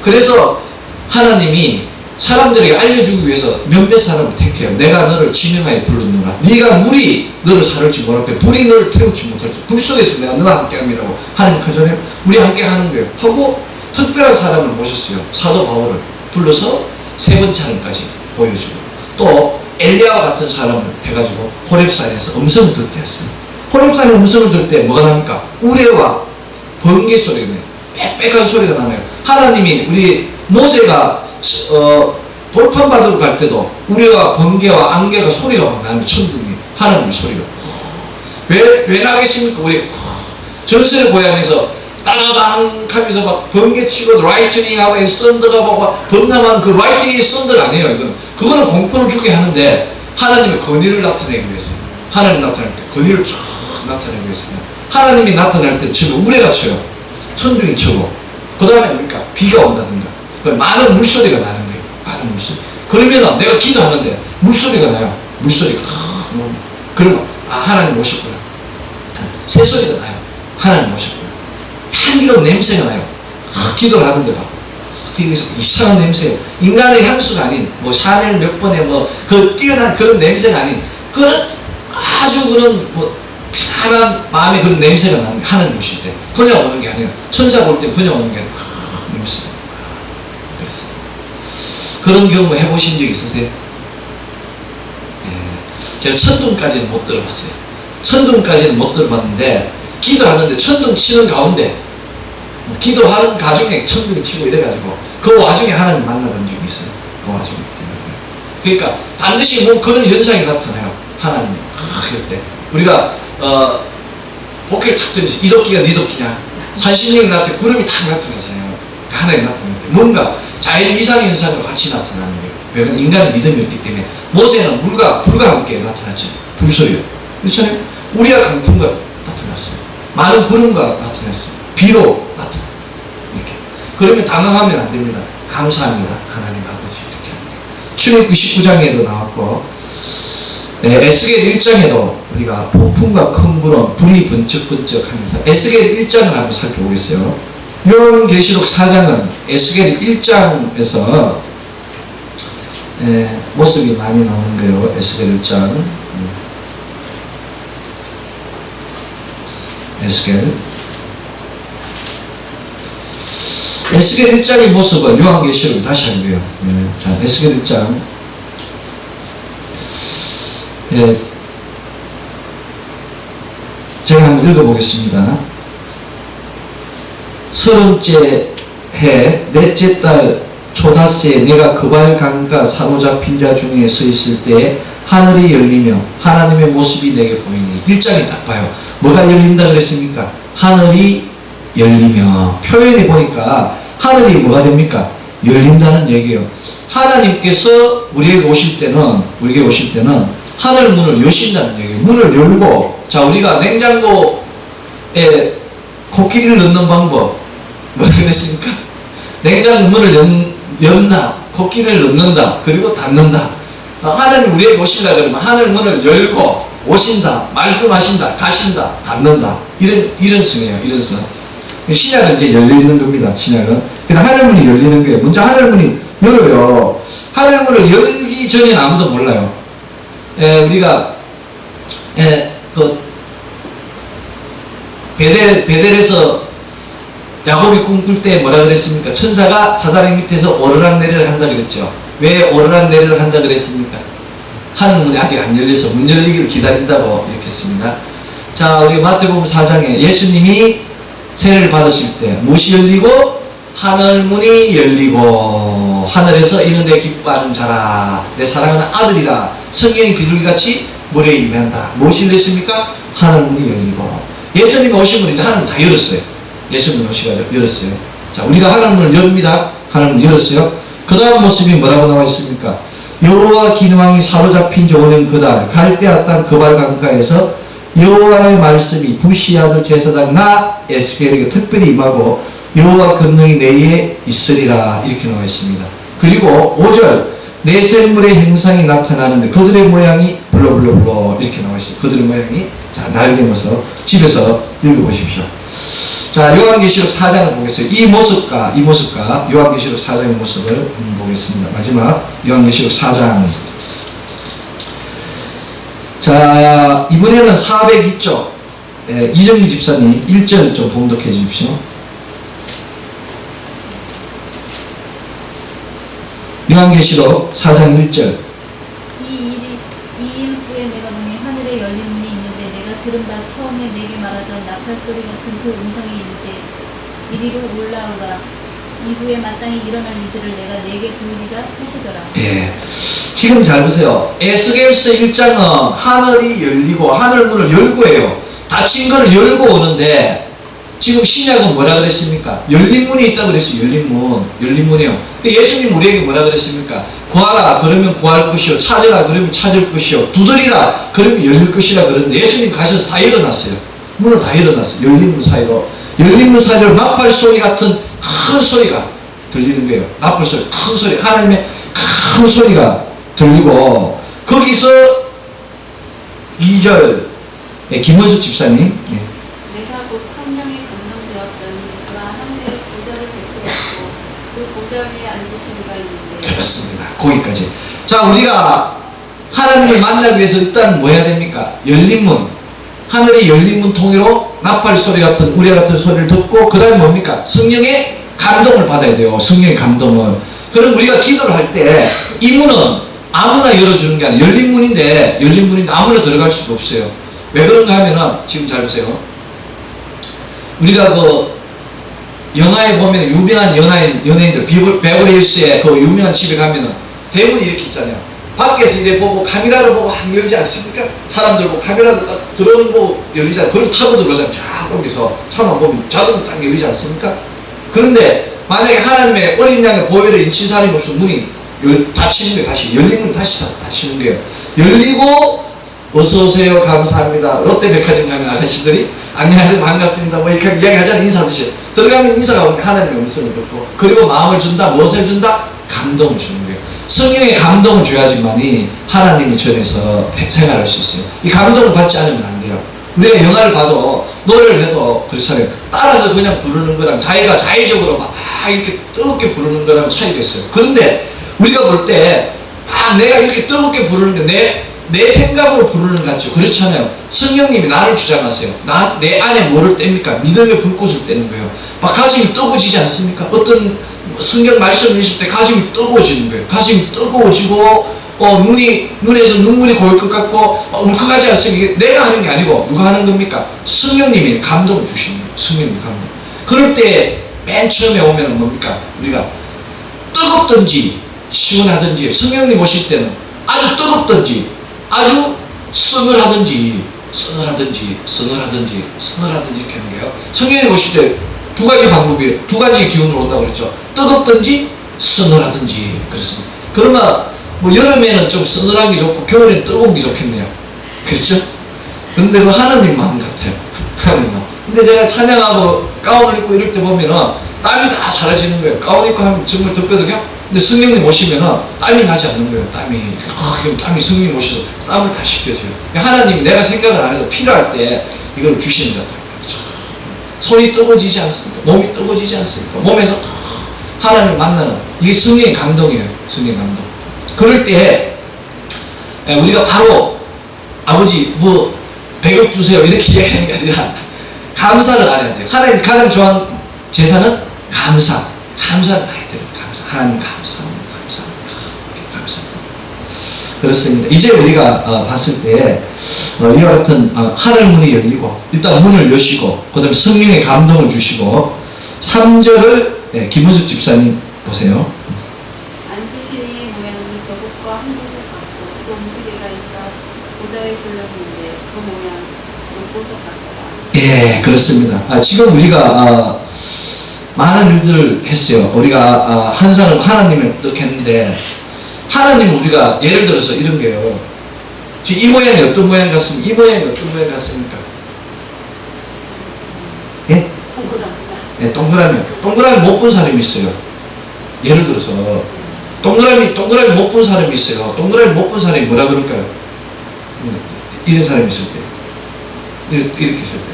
그래서 하나님이 사람들에게 알려주기 위해서 몇몇 사람을 택해요. 내가 너를 진영하에 불렀노라. 네가 물이 너를 사를지 모를까. 불이 너를 태우지 못할지. 불 속에서 내가 너와 함께함이라고 하나님 그 전에 우리 함께 하는 거예요. 하고 특별한 사람을 모셨어요. 사도 바울을 불러서 3번째 하늘까지 보여주고 또 엘리야와 같은 사람을 해가지고 호렙산에서 음성을 듣게 했어요. 호렙산에 음성을 들 때 뭐가 납니까? 우레와 번개 소리가 나요. 빽빽한 소리가 나네요. 하나님이 우리 모세가 돌판받으러 갈 때도 우리가 번개와 안개가 소리가 막 나는 천둥이 하나님의 소리가 왜 나겠습니까? 우리 전설의 고향에서 따라당 하면서 막 번개 치고 라이트닝하고 썬더가 막 범람하는 그 라이트닝이 썬더가 아니에요. 그거는 공포를 주게 하는데 하나님의 권위를 나타내기 위해서 하나님 나타날 때 권위를 쫙 나타내기 위해서 하나님이 나타날 때 지금 우레가 쳐요. 천둥이 치고 그 다음에 뭡니까? 비가 온다든가 많은 물소리가 나는 거예요. 많은 물소리. 그러면 내가 기도하는데 물소리가 나요. 물소리가 그러면 하나님 오셨구나. 새소리가 나요. 하나님 오셨구나. 향기로운 냄새가 나요. 기도를 하는데가 이상한 냄새예요. 인간의 향수가 아닌 뭐 샤넬 몇 번에 뭐 그 뛰어난 그런 냄새가 아닌 그런 아주 그런 뭐 편안한 마음의 그런 냄새가 나는 게 하나님 오실 때 그냥 오는 게 아니에요. 천사 볼 때 그냥 오는 게 아니에요. 냄새. 그랬어요. 그런 경우 해보신 적 있으세요? 제가 천둥까지는 못 들어봤어요. 천둥까지는 못 들어봤는데 기도하는데 천둥 치는 가운데 기도하는 가중에 천둥이 치고 이래가지고 그 와중에 하나님 만나본 적이 있어요. 그 와중에. 그러니까 반드시 뭐 그런 현상이 나타나요. 하나님. 그럴 때 우리가 복회를 탁 던지서 이 도끼가 네 도끼냐 산신령이 나타나 구름이 탁 나타나잖아요. 하나님 나타나는데 뭔가 자연 이상 현상과 같이 나타나는 거예요. 왜냐면 인간의 믿음이 없기 때문에 모세는 물과 불과 함께 나타났죠. 불소리요. 그렇잖아요. 우리가 강풍과 나타났어요. 많은 구름과 나타났어요. 비로 나타났어요. 이렇게. 그러면 당황하면 안 됩니다. 감사합니다. 하나님 아버지 이렇게 합니다. 출애굽기 19장에도 나왔고 에스겔 1장에도 우리가 폭풍과 큰 구름, 불이 번쩍번쩍 하면서 에스겔 1장을 한번 살펴보겠어요. 요한계시록 4장은 에스겔 1장에서 모습이 많이 나오는 거예요. 에스겔 1장. 에스겔 1장의 모습을 요한계시록 다시 한거예요. 자, 에스겔 1장. 제가 한번 읽어보겠습니다. 30째 해 넷째 달 초다스에 내가 그발 강가 사로잡힌 자 중에 서 있을 때 하늘이 열리며 하나님의 모습이 내게 보이니. 1장에 딱 봐요. 뭐가 열린다 그랬습니까? 하늘이 열리며. 표현이 보니까 하늘이 뭐가 됩니까? 열린다는 얘기예요. 하나님께서 우리에게 오실 때는 하늘 문을 여신다는 얘기예요. 문을 열고, 자, 우리가 냉장고에 코끼리를 넣는 방법 뭐라 그랬습니까? 냉장고 문을 연다, 코끼리를 넣는다, 그리고 닫는다. 하나님 우리에게 오시려 그러면 하늘 문을 열고 오신다, 말씀하신다, 가신다, 닫는다. 이런 승이에요. 이런 승. 신약은 이제 열리는 겁니다. 신약은. 그냥 하늘문이 열리는 거예요. 먼저 하늘문이 열어요. 하늘문을 열기 전에는 아무도 몰라요. 우리가 베델에서 야곱이 꿈꿀 때 뭐라 그랬습니까? 천사가 사다리 밑에서 오르락내리락 한다 그랬죠. 왜 오르락내리락 한다 그랬습니까? 하늘문이 아직 안 열려서 문 열리기를 기다린다고 이렇게 했습니다. 자, 우리 마태복음 4장에 예수님이 세례를 받으실 때 무엇이 열리고? 하늘문이 열리고 하늘에서 이는 내 기뻐하는 자라, 내 사랑하는 아들이라, 성령이 비둘기같이 머리에 임한다. 무엇이 열렸습니까? 하늘문이 열리고. 예수님이 오신 이제 하늘문 다 열었어요. 예수님이 오셔가지고 열었어요. 자, 우리가 하늘문을 엽니다. 하늘문 열었어요. 그 다음 모습이 뭐라고 나와 있습니까? 여호와 기능왕이 사로잡힌 지 오는 그날 갈대아 땅 그발 강가에서 여호와의 말씀이 부시 아들 제사장 나 에스겔에게 특별히 임하고 여호와 권능이 내에 있으리라. 이렇게 나와 있습니다. 그리고 5절 내생물의 형상이 나타나는데 그들의 모양이 블러블러블러 이렇게 나와 있어요. 그들의 모양이. 자, 날개 모습 집에서 읽어보십시오. 자, 요한계시록 4장을 보겠습니다. 이 모습과 요한계시록 4장의 모습을 보겠습니다. 마지막 요한계시록 4장. 자, 이번에는 402쪽 이정희 집사님 1절 좀 봉독해 주십시오. 요한계시록 4장 1절. 이 일 후에 내가 보니 하늘에 열린 문이 있는데 내가 들은 바 처음에 내게 말하던 나팔 소리 같은 그 음성이 이르되 이리로 올라오라. 이후에 마땅히 일어날 일들을 내가 내게 보이리라 하시더라. 예. 지금 잘 보세요. 에스겔서 1장은 하늘이 열리고 하늘문을 열고 해요. 닫힌 거를 열고 오는데 지금 신약은 뭐라 그랬습니까? 열린 문이 있다고 그랬어요. 열린 문이요. 예수님 우리에게 뭐라 그랬습니까? 구하라 그러면 구할 것이요, 찾으라 그러면 찾을 것이요, 두드리라 그러면 열릴 것이라 그러는데 예수님 가셔서 다 열어놨어요. 문을 다 열어놨어요. 열린 문 사이로. 열린 문 사이로 나팔 소리 같은 큰 소리가 들리는 거예요. 나팔 소리, 큰 소리, 하나님의 큰 소리가 들리고, 거기서 2절 김원숙 집사님. 내가 곧 성령이 감동되었더니 그가 하늘에 보좌를 베풀었고 그 보좌 위에 앉으신 이가 있는데. 그렇습니다. 거기까지. 자, 우리가 하나님을 만나기 위해서 일단 뭐 해야 됩니까? 열린 문, 하늘의 열린 문 통으로 나팔 소리 같은 우레 같은 소리를 듣고, 그 다음에 뭡니까? 성령의 감동을 받아야 돼요. 성령의 감동을. 그럼 우리가 기도를 할 때 이 문은 아무나 열어주는 게 아니라 열린 문인데 아무나 들어갈 수가 없어요. 왜 그런가 하면은 지금 잘 보세요. 우리가 그 영화에 보면 유명한 연예인들 베버리 힐스의 그 유명한 집에 가면은 대문이 이렇게 있잖아요. 밖에서 이래 보고 카메라를 보고 열지 않습니까? 사람들 보고 카메라를 딱 들어오는 거 열리지 않고 그걸 타고 들어오잖아요. 쫙 거기서 차만 보면 자동으로 딱 열리지 않습니까? 그런데 만약에 하나님의 어린 양의 보혈을 인친 사람이 없으면 문이 닫히는 거예요. 다시 열린 문이 다시 닫히는 거예요. 열리고 어서오세요 감사합니다. 롯데백화점 가면 아저씨들이 안녕하세요 반갑습니다 뭐 이렇게 이야기하잖아요. 인사듯이 들어가면 인사가 오면 하나님의 음성을 듣고, 그리고 마음을 준다. 무엇을 준다? 감동을 주는 거예요. 성령의 감동을 줘야지만이 하나님의 전에서 생활할 수 있어요. 이 감동을 받지 않으면 안 돼요. 우리가 영화를 봐도 노래를 해도 그렇잖아요. 따라서 그냥 부르는 거랑 자기가 자의적으로 막 이렇게 뜨겁게 부르는 거랑 차이가 있어요. 그런데 우리가 볼 때 내가 이렇게 뜨겁게 부르는데 내 생각으로 부르는 것 같죠. 그렇잖아요. 성령님이 나를 주장하세요. 내 안에 뭐를 뗍니까? 믿음의 불꽃을 떼는 거예요. 막 가슴이 뜨거워지지 않습니까? 어떤 성경 말씀을 읽을 때 가슴이 뜨거워지는 거예요. 가슴이 뜨거워지고 눈에서 눈물이 고일 것 같고 울컥하지 않습니까? 이게 내가 하는 게 아니고 누가 하는 겁니까? 성령님이 감동을 주시는 거예요. 성령님 감동. 그럴 때 맨 처음에 오면은 뭡니까? 우리가 뜨겁든지 시원하든지, 성령님 오실 때는 아주 뜨겁든지 아주 서늘하든지 이렇게 하는 거예요. 성령님 오실 때 두 가지 방법이에요. 두 가지 기운으로 온다고 그랬죠. 뜨겁든지 서늘하든지. 그렇습니다. 그러면 뭐 여름에는 좀 서늘한 게 좋고 겨울에는 뜨거운 게 좋겠네요. 그렇죠? 그런데 그 하나님 마음 같아요. 하나님 마음. 근데 제가 찬양하고 가운을 입고 이럴 때 보면은 땀이 다 사라지는 거예요. 가운 입고 하면 정말 덥거든요. 근데 성령님 오시면은 땀이 나지 않는 거예요. 땀이 성령님 오셔서 땀을 다 식혀줘요. 하나님이 내가 생각을 안 해도 필요할 때 이걸 주시는 것 같아요. 손이 뜨거워지지 않습니까? 몸이 뜨거워지지 않습니까? 몸에서 하나님을 만나는 이게 성령의 감동이에요. 성령의 감동. 그럴 때 우리가 바로 아버지 뭐 100억 주세요 이렇게 이야기하는 게 아니라 감사를 알아야 돼요. 하나님 가장 좋아하는 제사는 감사를 많이 드려요. 하나님 감사합니다. 그렇습니다. 이제 우리가 봤을 때 이와 같은 하늘 문이 열리고 일단 문을 여시고 그 다음에 성령의 감동을 주시고 3절을 김은숙 집사님 보세요. 앉으시니 모양이 벽옥과 한 곳을 같고 또 움직이가 있어 보좌에 둘렀는데 그 모양 눈보석 같더라. 예, 그렇습니다. 지금 우리가 많은 일들을 했어요. 우리가 하나님을 뜻했는데 하나님은 우리가 예를 들어서 이런 거예요. 지금 이 모양이 어떤 모양 같습니까? 이 모양이 어떤 모양 같습니까? 예? 네, 동그라미 못 본 사람이 있어요. 예를 들어서 동그라미 못 본 사람이 있어요. 동그라미 못 본 사람이 뭐라 그럴까요? 이런 사람이 있을 때, 이렇게 있을 때,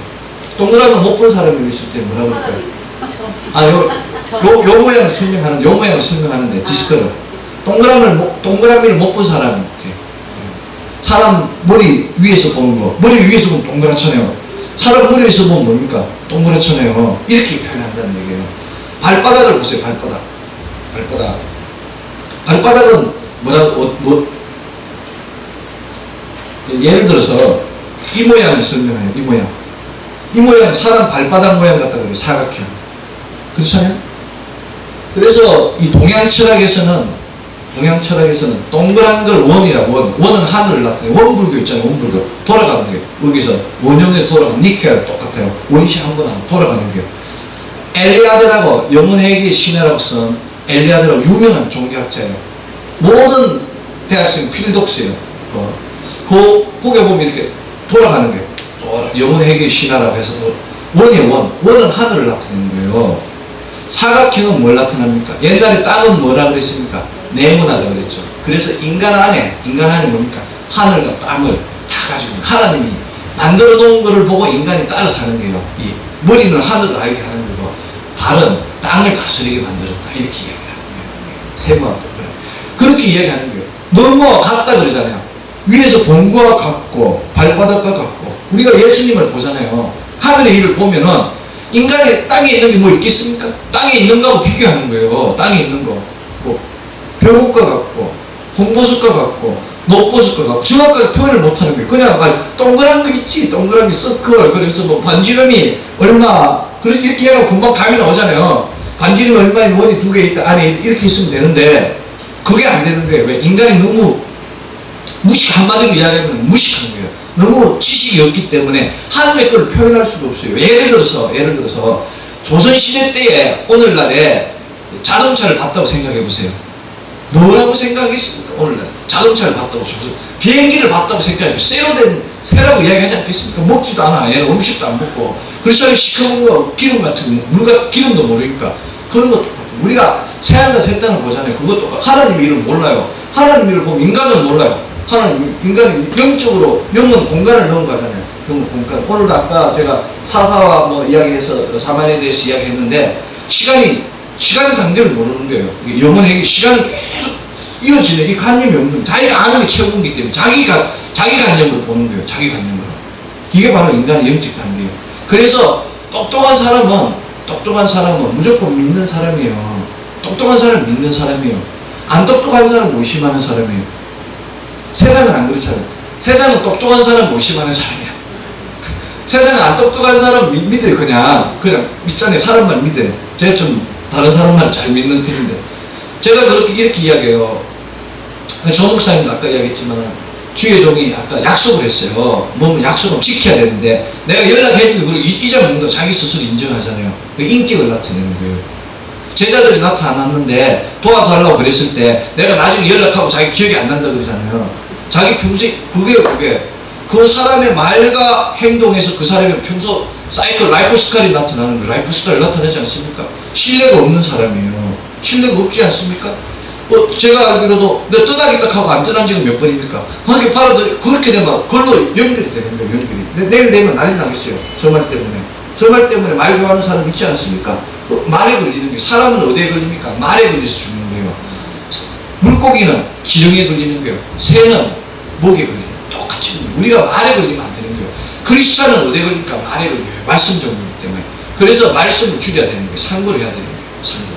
동그라미 못 본 사람이 있을 때 뭐라 그럴까요? 요 모양을 설명하는데 디스크를 동그라미를 못 본 사람, 사람 머리 위에서 보는 거, 머리 위에서 보면 동그랗잖아요. 사람 머리 위에서 보면 뭡니까? 동그랗잖아요. 이렇게 표현한다는 얘기예요. 발바닥을 보세요. 발바닥은 예를 들어서 이 모양을 설명해요. 이 모양 사람 발바닥 모양 같다고 그래요. 사각형. 그렇잖아요? 그래서 이 동양 철학에서는 동그란 걸 원이라고, 원은 하늘을 나타내요. 원불교 있잖아요. 원불교. 돌아가는 거예요. 여기서 원형에 돌아가는 니케랑 똑같아요. 원시 한 번 하면 돌아가는 거예요. 엘리아드라고, 영혼회계 신화라고 쓴 엘리아드라고 유명한 종교학자예요. 모든 대학생 필독스예요. 거기에 보면 이렇게 돌아가는 거예요. 영혼회계 신화라고 해서 원은 하늘을 나타내는 거예요. 사각형은 뭘 나타납니까? 옛날에 땅은 뭐라 그랬습니까? 네모나다 그랬죠. 그래서 인간 안에 뭡니까? 하늘과 땅을 다 가지고 하나님이 만들어 놓은 것을 보고 인간이 따라 사는 거예요. 이 머리는 하늘을 알게 하는 거고 발은 땅을 다스리게 만들었다. 이렇게 이야기하는 거예요. 세모와 동그라미. 그렇게 이야기하는 거예요. 너무 같다 그러잖아요. 위에서 본 거와 같고 발바닥과 같고 우리가 예수님을 보잖아요. 하늘의 일을 보면은 인간의 땅에 있는 게 뭐 있겠습니까? 땅에 있는 거하고 비교하는 거예요. 땅에 있는 거. 뭐 벽옥과 같고 홍보석과 같고 녹보석과 같고 정확하게 표현을 못하는 거예요. 그냥 동그란 거 있지. 동그란 게 서클. 그래서 뭐 반지름이 얼마 이렇게 해서 금방 감이 나오잖아요. 반지름이 얼마인 원이 두 개 있다. 안에 이렇게 있으면 되는데 그게 안 되는 거예요. 왜? 인간이 너무 한마디로 이야기하면 무식한 거예요. 너무 지식이 없기 때문에 하늘의 걸 표현할 수가 없어요. 예를 들어서 조선시대 때에 오늘날에 자동차를 봤다고 생각해 보세요. 뭐라고 생각했습니까? 오늘날 자동차를 봤다고 비행기를 봤다고 생각해 보세요. 새라고 이야기하지 않겠습니까? 먹지도 않아. 얘는 음식도 안 먹고 그래서 시커먼 거 기름 같은 거 누가 기름도 모르니까 그런 것도 우리가 새하늘과 새 땅을 보잖아요. 그것도 하나님 이름 몰라요. 하나님 이름을 보면 인간은 몰라요. 인간이 영적으로 영은 공간을 넣은 거잖아요. 영은 공간. 오늘도 아까 제가 사사와 뭐 이야기해서 사만에 대해서 이야기했는데 시간의 단계를 모르는 거예요. 영혼에게 시간이 계속 이어지는 이 관념이 없는 자기가 아는 게 최고이기 때문에 자기관념으로 보는 거예요. 자기관념으로. 이게 바로 인간의 영적 단계예요. 그래서 똑똑한 사람은 무조건 믿는 사람이에요. 똑똑한 사람은 믿는 사람이에요. 안 똑똑한 사람은 의심하는 사람이에요. 세상은 안 그렇잖아요. 세상은 똑똑한 사람 의심하는 사람이야. 세상은 안 똑똑한 사람 믿어요. 그냥 믿잖아요. 사람만 믿어요. 제가 좀 다른 사람만 잘 믿는 편인데, 제가 이렇게 이야기해요. 조 목사님도 아까 이야기했지만 주의 종이 아까 약속을 했어요. 뭐 약속은 지켜야 되는데, 내가 연락해주고 그리고 잊어먹는 자기 스스로 인정하잖아요. 그 인격을 나타내는 거예요. 제자들이 나타났는데 도와달라고 그랬을 때 내가 나중에 연락하고 자기 기억이 안 난다 그러잖아요. 자기 평소에 그게 그 사람의 말과 행동에서 그 사람의 평소 사이클 라이프 스타일이 나타나는 거예요. 라이프 스타일 나타나지 않습니까? 신뢰가 없는 사람이에요. 신뢰가 없지 않습니까? 제가 알기로도 내 떠나겠다 하고 안 떠난 지가 몇 번입니까? 그렇게 받아들여, 그렇게 되면 그걸로 연결이 되는 거예요. 연결이. 내일 되면 난리 나겠어요. 저 말 때문에. 저 말 때문에 말 좋아하는 사람 있지 않습니까? 말에 걸리는 거예요. 사람은 어디에 걸립니까? 말에 걸려서 죽는 거예요. 물고기는 기름에 걸리는 거예요. 새는 목에 걸리는 거예요. 똑같이 걸려요. 우리가 말에 걸리면 안 되는 거예요. 크리스찬은 어디에 걸릴까? 말에 걸려요. 말씀 정보이기 때문에. 그래서 말씀을 줄여야 되는 거예요. 상고를 해야 되는 거예요. 상고.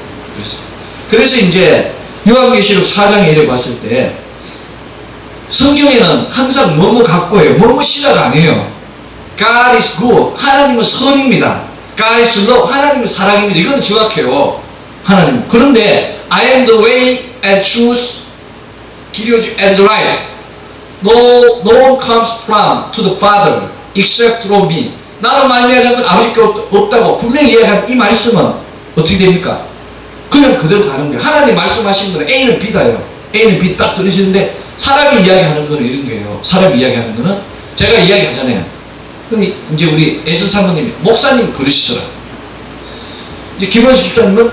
그래서 이제 요한계시록 4장에 이래 봤을 때 성경에는 항상 뭐뭐 갖고예요. 뭐뭐 시작 안 해요. God is good. 하나님은 선입니다. God is love. 하나님은 사랑입니다. 이건 정확해요. 하나님. 그런데 I am the way and truth, 길이오지 and life. No one comes from to the Father except through me. 나로 말미암지 않고는 아버지께 없다고 분명히 이야기한 이 말씀은 어떻게 됩니까? 그냥 그대로 가는 거예요. 하나님 말씀하신 거는 A는 B다예요. A는 B 딱 떨어지는데 사람이 이야기하는 거는 이런 거예요. 사람이 이야기하는 거는 제가 이야기하잖아요. 근데 이제 우리 S 사모님이 목사님 그러시더라. 이제 김원식 집사님은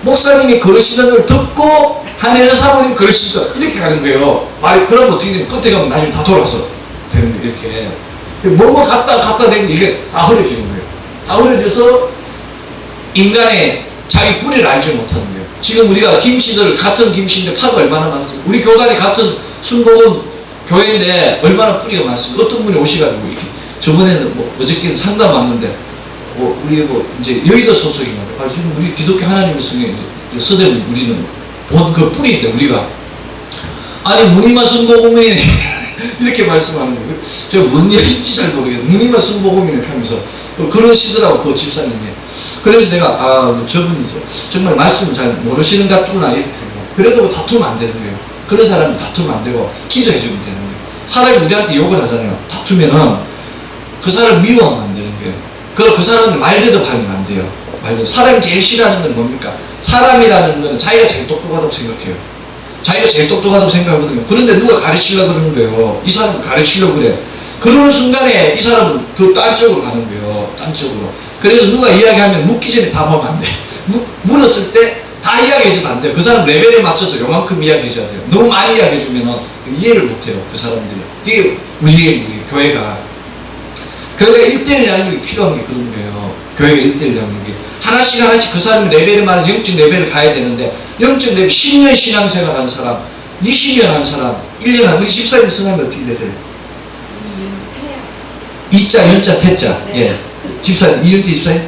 목사님이 그러시는 걸 듣고 한혜연 사모님 그러시더라. 이렇게 가는 거예요. 말이 그러면 어떻게 되면 끝에 가면 나중에 다 돌아서 되는 거예요. 이렇게 뭐뭐 갖다 대면 이게 다 흐려지는 거예요. 다 흐려져서 인간의 자기 뿌리를 알지 못하는 거예요. 지금 우리가 김씨들 같은 김씨인데 파가 얼마나 많습니까? 우리 교단이 같은 순복음 교회인데 얼마나 뿌리가 많습니까? 어떤 분이 오셔가지고 이렇게 저번에는 뭐 어저께는 상담 왔는데 우리 이제 여의도 소속인가 봐요. 지금 우리 기독교 하나님의 성에 서대 우리는 본 그 뿌리인데 우리가 아니 무늬만 순복음이네 이렇게 말씀하는 거예요. 제가 뭔 얘기인지 잘 모르겠는데 무늬만 순복음이네 하면서 그러시더라고 그 집사님이. 그래서 내가 저분이 정말 말씀을 잘 모르시는 것 같구나 이렇게 생각해요. 그래도 다투면 안 되는 거예요. 그런 사람이 다투면 안 되고 기도해주면 되는 거예요. 사람이 우리한테 욕을 하잖아요. 다투면은 그 사람 미워하면 안 되는 거예요. 그리고 그 사람은 말대답하면 안 돼요. 말대답. 사람이 제일 싫어하는 건 뭡니까? 사람이라는 건 자기가 제일 똑똑하다고 생각해요. 자기가 제일 똑똑하다고 생각하거든요. 그런데 누가 가르치려고 그러는 거예요. 이 사람을 가르치려고 그래. 그러는 순간에 이 사람은 그 딴 쪽으로 가는 거예요. 딴 쪽으로. 그래서 누가 이야기하면 묻기 전에 답하면 안 돼. 물었을 때 다 이야기해주면 안 돼요. 그 사람 레벨에 맞춰서 요만큼 이야기해줘야 돼요. 너무 많이 이야기해주면 이해를 못해요. 그 사람들이. 이게 우리 교회가 1대1 양육이 필요한 게 그런 거예요. 교회가 1대1 양육이. 하나씩 그 사람의 레벨에 맞는 영적 레벨을 가야 되는데 영적 레벨 10년 신앙생활 한 사람, 20년 한 사람, 1년 한 우리 집사님 성함이 어떻게 되세요? 이자, 연자, 태자. 네. 예. 집사님, 이윤태 집사님?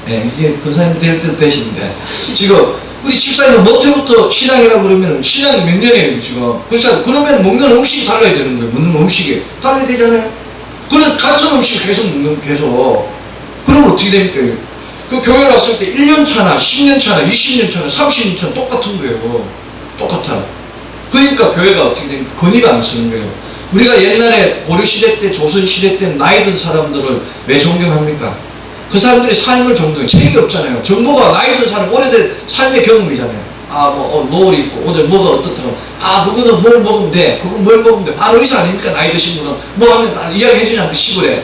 네. 예, 이제 권사님 될 때도 되시는데 지금 우리 집사님은 뭐때부터 신앙이라고 그러면 신앙이 몇 년이에요 지금. 그러면 먹는 음식이 달라야 되는 거예요. 먹는 음식이 달라야 되잖아요. 그런 같은 음식을 계속 먹는 계속. 그러면 어떻게 됩니까? 그 교회 왔을 때 1년 차나 10년 차나 20년 차나 30년 차나 똑같은 거예요. 똑같아. 그러니까 교회가 어떻게 됩니까? 건의가 안 쓰는 거예요. 우리가 옛날에 고려시대 때 조선시대 때 나이 든 사람들을 왜 존경합니까? 그 사람들이 삶을 존경해. 책이 없잖아요. 정보가 나이 든 사람 오래된 삶의 경험이잖아요. 노을이 있고 오늘 뭐가 어떻다고 그거는 뭘 먹으면 돼. 그건 뭘 먹으면 돼. 바로 의사 아닙니까? 나이 드신 분은 뭐 하면 다 이야기해 주냐 그 시골에.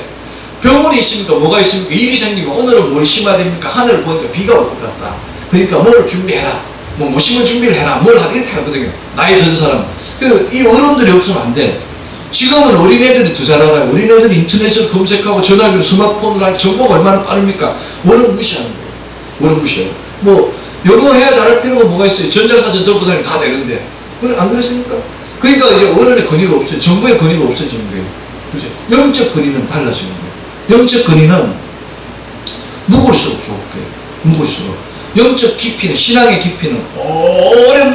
병원이 있습니까? 뭐가 있습니까? 일이 생기면 오늘은 뭘 심어야 됩니까? 하늘을 보니까 비가 올 것 같다. 그러니까 뭘 준비해라. 뭐 심을 준비를 해라. 뭘 하라. 이렇게 하거든요. 나이 든 사람. 이 어른들이 없으면 안 돼. 지금은 어린애들이 더 잘 알아요. 어린애들이 인터넷을 검색하고 전화기로 스마트폰으로 하니까 정보가 얼마나 빠릅니까? 뭐를 무시하는 거예요. 뭐를 무시해요. 영어 해야 잘할 필요가 뭐가 있어요. 전자사전 들고 다니면 다 되는데. 안 그렇습니까? 그러니까 이제 어른의 권위가 없어요. 정부의 권위가 없어지는 거예요. 그렇죠? 영적 권위는 달라지는 거예요. 영적 권위는 묵을수록 좋을 거예요. 묵을수록. 영적 깊이는, 신앙의 깊이는 오래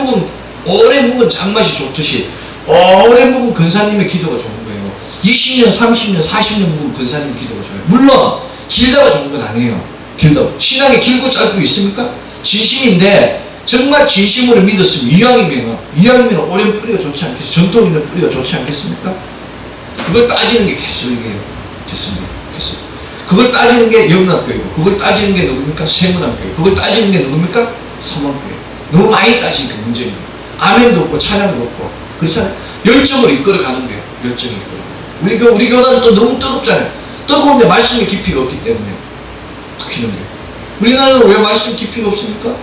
묵은 장맛이 좋듯이 오래 묵은 근사님의 기도가 좋은 거예요. 20년, 30년, 40년 묵은 근사님의 기도가 좋아요. 물론 길다가 좋은 건 아니에요. 길다고. 신앙이 길고 짧고 있습니까? 진심인데 정말 진심으로 믿었으면 이왕이면 오랜 뿌리가 좋지 않겠어요? 전통 있는 뿌리가 좋지 않겠습니까? 그걸 따지는 게 개수이에요. 됐습니다. 그걸 따지는 게 영락교회고, 그걸 따지는 게 누굽니까? 세문학교회. 그걸 따지는 게 누굽니까? 서문교회. 너무 많이 따지니까 문제인 거예요. 아멘도 없고 찬양도 없고. 그래서 열정을 이끌어가는 거예요. 열정을 이끌어. 우리 교단은 또 너무 뜨겁잖아요. 뜨거운데 말씀의 깊이가 없기 때문에 막히는 거예요. 우리나라는 왜 말씀 깊이가 없습니까?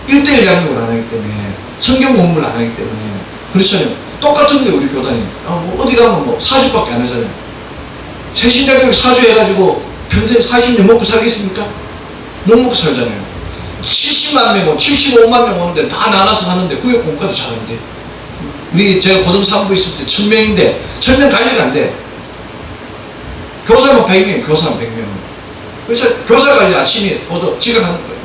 1:1 양육을 안 하기 때문에, 성경 공부를 안 하기 때문에. 그렇잖아요. 똑같은 게 우리 교단이. 어디 가면 뭐 4주밖에 안 하잖아요. 새신자교육 4주 해가지고 평생 40년 먹고 살겠습니까? 못 먹고 살잖아요. 70만 명, 75만 명 오는데 다 나눠서 하는데 구역 공과도 잘하는데. 제가 고등 3부 있을 때 1000명인데 1000명 관리가 안 돼. 교사만 100명, 교사만 100명. 그래서 교사 관리 아침에 지각하는 거예요.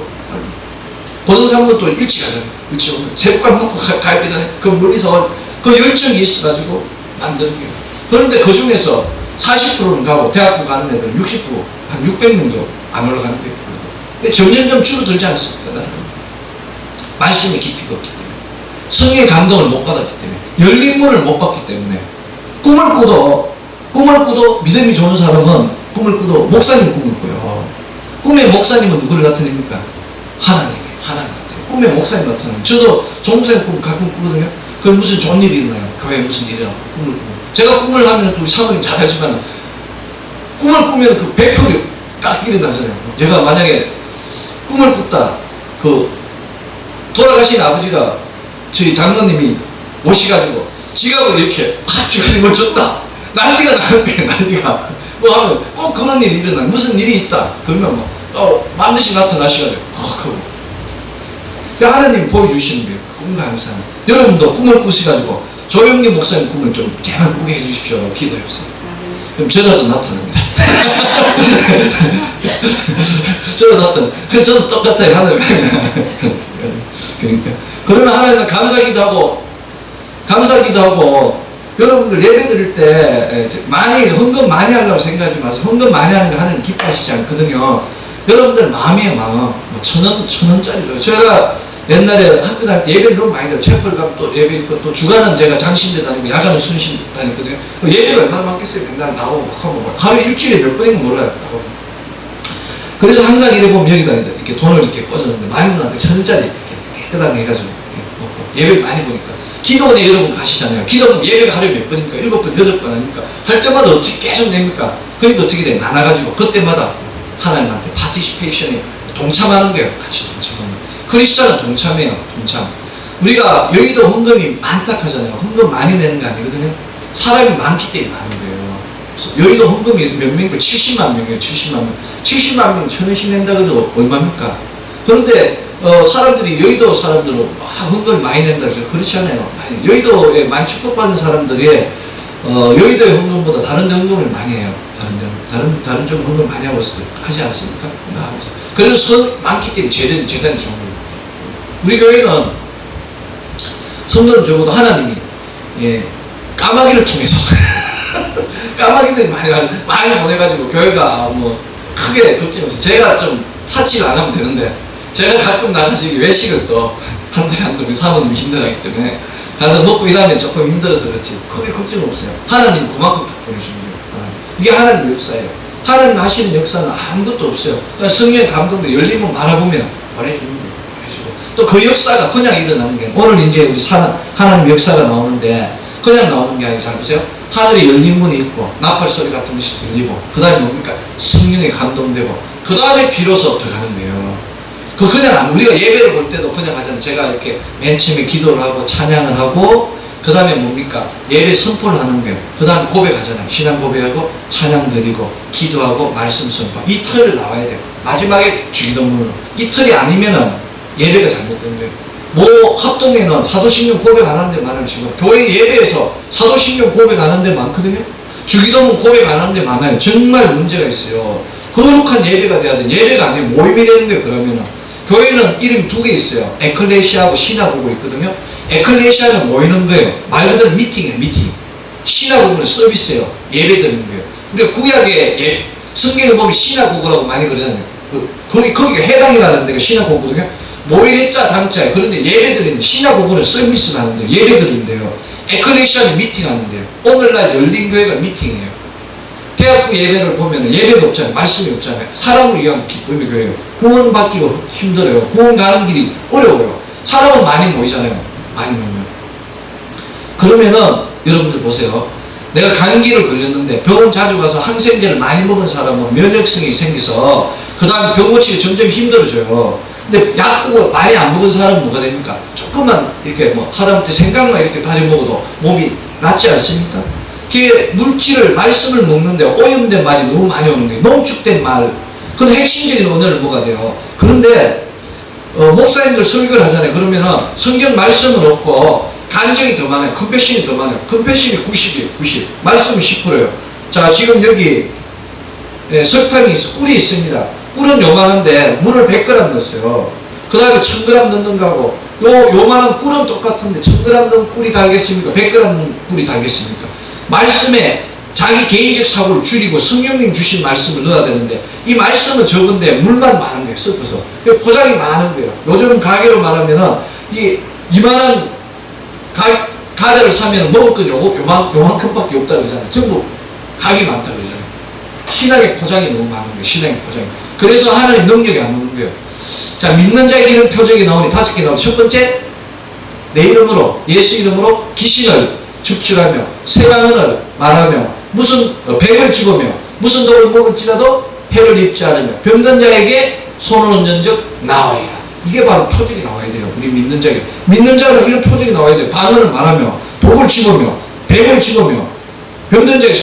고등 3부 또 일찍 가잖아요. 일찍 오면 새우깡 먹고 가야 되잖아요. 그럼 멀리서 그 열정이 있어가지고 만드는 거예요. 그런데 그 중에서 40%는 가고 대학교 가는 애들 60%, 한 600명도 안 올라가는 거예요. 점점점 줄어들지 않습니까? 말씀의 깊이가 없기 때문에, 성의 감동을 못 받았기 때문에, 열린 문을 못 받기 때문에. 꿈을 꾸도 믿음이 좋은 사람은 꿈을 꾸도 목사님 꿈을 꾸요. 꿈의 목사님은 누구를 나타냅니까? 하나님 같아요. 꿈의 목사님 나타나요. 저도 종목사님 꿈 가끔 꾸거든요. 그럼 무슨 좋은 일이 일어나요. 교회에 무슨 일이 일어나고 꿈을 꾸고. 제가 꿈을 하면 또 우리 사모님 잘하지만, 꿈을 꾸면 그 100% 딱 일어나잖아요. 제가 만약에 꿈을 꿨다, 돌아가신 아버지가 저희 장로님이 오셔가지고 지갑을 이렇게 팍 주님을 줬다, 난리가 나는 거예요. 난리가 뭐 하면 꼭 그런 일이 일어나. 무슨 일이 있다 그러면 반드시 나타나시가지고 하나님 보여주시는 거예요. 꿈과 항상. 여러분도 꿈을 꾸시가지고 조영기 목사님 꿈을 좀 제발 꾸게 해주십시오. 기도해보세요. 그럼 저라도 나타납니다. 저도 똑같아요. 하나님. 그러니까. 그러면 하나님은 감사기도 하고, 여러분들 예배 드릴 때 많이 헌금 많이 하려고 생각하지 마세요. 헌금 많이 하는 거 하나님 기뻐하시지 않거든요. 여러분들 마음이에요. 마음. 1,000원짜리죠. 제가 옛날에 학교 다닐 때 예배를 너무 많이 들어요. 채플 가면 또 예배 있고, 또 주간은 제가 장신대 다니고 야간은 순신 다녔거든요. 예배가 얼마나 많겠어요. 맨날 나오고 하고 하루 일주일에 몇 번인가 몰라요. 그래서 항상 이래 보면 여기다 이렇게 돈을 이렇게 꽂았는데, 많이 넣어요. 1,000원짜리 이렇게 깨끗하게 해가지고 이렇게 놓고 예배 많이 보니까. 기도원에 여러분 가시잖아요. 기도원 예배가 하루에 몇 번입니까? 7번, 8번 아닙니까? 할 때마다 어떻게 계속 냅니까? 그러니까 어떻게 돼? 나눠가지고 그때마다 하나님한테 파티시페이션에 동참하는 거예요. 같이 동참하는 거예요. 크리스찬은 동참해요. 동참. 우리가 여의도 헌금이 많다 하잖아요. 헌금 많이 내는 거 아니거든요. 사람이 많기 때문에 많은 거예요. 그래서 여의도 헌금이 몇 명이고 70만 명이에요. 70만 명. 70만 명 1,000원씩 낸다고 해도 얼마입니까? 그런데 사람들이, 여의도 사람들은 헌금을 많이 낸다 그래서 그렇지 않아요. 여의도에 많이 축복받은 사람들이 여의도의 헌금보다 다른 데 헌금을 많이 해요. 다른 쪽 헌금 많이 하고 하지 않습니까? 그래서 많기 때문에 재단이 좋은 거예요. 우리 교회는 성도는 적어도 하나님이 까마귀를 통해서 까마귀들이 많이 보내가지고 교회가 뭐 크게 걱정 없어요. 제가 좀 사치를 안 하면 되는데, 제가 가끔 나가서 외식을 또 한 달에 한두 번 사모님이 힘들어하기 때문에 가서 먹고 일하면 조금 힘들어서 그렇지 크게 걱정 없어요. 하나님 그만큼 다 보내주는 거예요. 이게 하나님 역사예요. 하나님 하시는 역사는 아무것도 없어요. 그러니까 성령의 감동도 열리면 바라보면 보내주는 거예요. 보내주고 또 그 역사가 그냥 일어나는 게, 오늘 이제 우리 하나님 역사가 나오는데 그냥 나오는 게 아니고, 잘 보세요. 하늘에 열린 문이 있고 나팔 소리 같은 것이 들리고, 그 다음에 뭡니까? 성령에 감동되고, 그 다음에 비로소 들어가는 거예요. 그냥 우리가 예배를 볼 때도 그냥 하잖아요. 제가 이렇게 맨 처음에 기도를 하고 찬양을 하고, 그 다음에 뭡니까? 예배 선포를 하는 거예요. 그 다음에 고백하잖아요. 신앙 고백하고 찬양 드리고 기도하고 말씀 선포. 이 틀을 나와야 돼요. 마지막에 주기도문으로. 이 틀이 아니면은 예배가 잘못된 거예요. 뭐 합동에는 사도신경 고백 안 하는 데 많아요. 지금 교회 예배에서 사도신경 고백 안 하는 데 많거든요. 주기도문 고백 안 하는 데 많아요. 정말 문제가 있어요. 거룩한 예배가 돼야 돼. 예배가 아니고 모임이 되는 거예요. 그러면은 교회는 이름 두 개 있어요. 에클레시아하고 신화보고 있거든요. 에클레시아는 모이는 거예요. 말 그대로 미팅이에요. 미팅. 신화보고는 서비스예요. 예배 드리는 거예요. 우리가 구약에 성경에 보면 신화보고라고 많이 그러잖아요. 거기가 해당이라는 데가 신화보고거든요. 모일자 당자. 그런데 예배 드리는 신화보고는 서비스를 하는데요. 예배 드리는데요. 에클레시아는 미팅하는데요. 오늘날 열린 교회가 미팅이에요. 대학부 예배를 보면 예배가 없잖아요. 말씀이 없잖아요. 사람을 위한 기쁨의 교회예요. 구원받기가 힘들어요. 구원 가는 길이 어려워요. 사람은 많이 모이잖아요. 많이 모이면. 그러면은 여러분들 보세요. 내가 감기를 걸렸는데 병원 자주 가서 항생제를 많이 먹은 사람은 면역성이 생겨서 그 다음에 병 고치기 점점 힘들어져요. 근데 약국을 많이 안 먹은 사람은 뭐가 됩니까? 조금만 이렇게 뭐 하다못해 생강만 이렇게 다려 먹어도 몸이 낫지 않습니까? 그게 물질을 말씀을 먹는데 오염된 말이 너무 많이 오는 거예요. 농축된 말. 그건 핵심적인 언어를 뭐가 돼요. 그런데 목사님들 설교를 하잖아요. 그러면은 성경 말씀을 얻고 간증이 더 많아요. 컨페션이 더 많아요. 컨페션이 90. 말씀이 10%예요. 자, 지금 여기 설탕이 꿀이 있습니다. 꿀은 요만한데 물을 100g 넣었어요. 그 다음에 1000g 넣는 거하고 요만한 꿀은 똑같은데 1000g 넣은 꿀이 달겠습니까? 100g 넣은 꿀이 달겠습니까? 말씀에 자기 개인적 사고를 줄이고 성령님 주신 말씀을 넣어야 되는데 이 말씀은 적은데 물만 많은 거예요. 섞어서. 포장이 많은 거예요. 요즘 가게로 말하면은 이만한 과자를 사면 먹을 건 요만큼밖에 없다 그러잖아요. 전부 가격이 많다 그러잖아요. 신앙의 포장이 너무 많은 거예요. 신앙의 포장이. 그래서 하나님 능력이 안 오는 거예요. 자, 믿는 자에게는 표적이 나오니 5개 나오니 첫 번째, 내 이름으로, 예수 이름으로 귀신을 축출하며 세방언을 말하며 무슨 뱀을 집으며 무슨 독을 먹을지라도 해를 입지 않으며 병든 자에게 손을 얹은 적 나으리라. 이게 바로 표적이 나와야 돼요. 우리 믿는 자에게. 믿는 자는 이런 표적이 나와야 돼요. 방언을 말하며 독을 집으며 뱀을 집으며 병든 자에게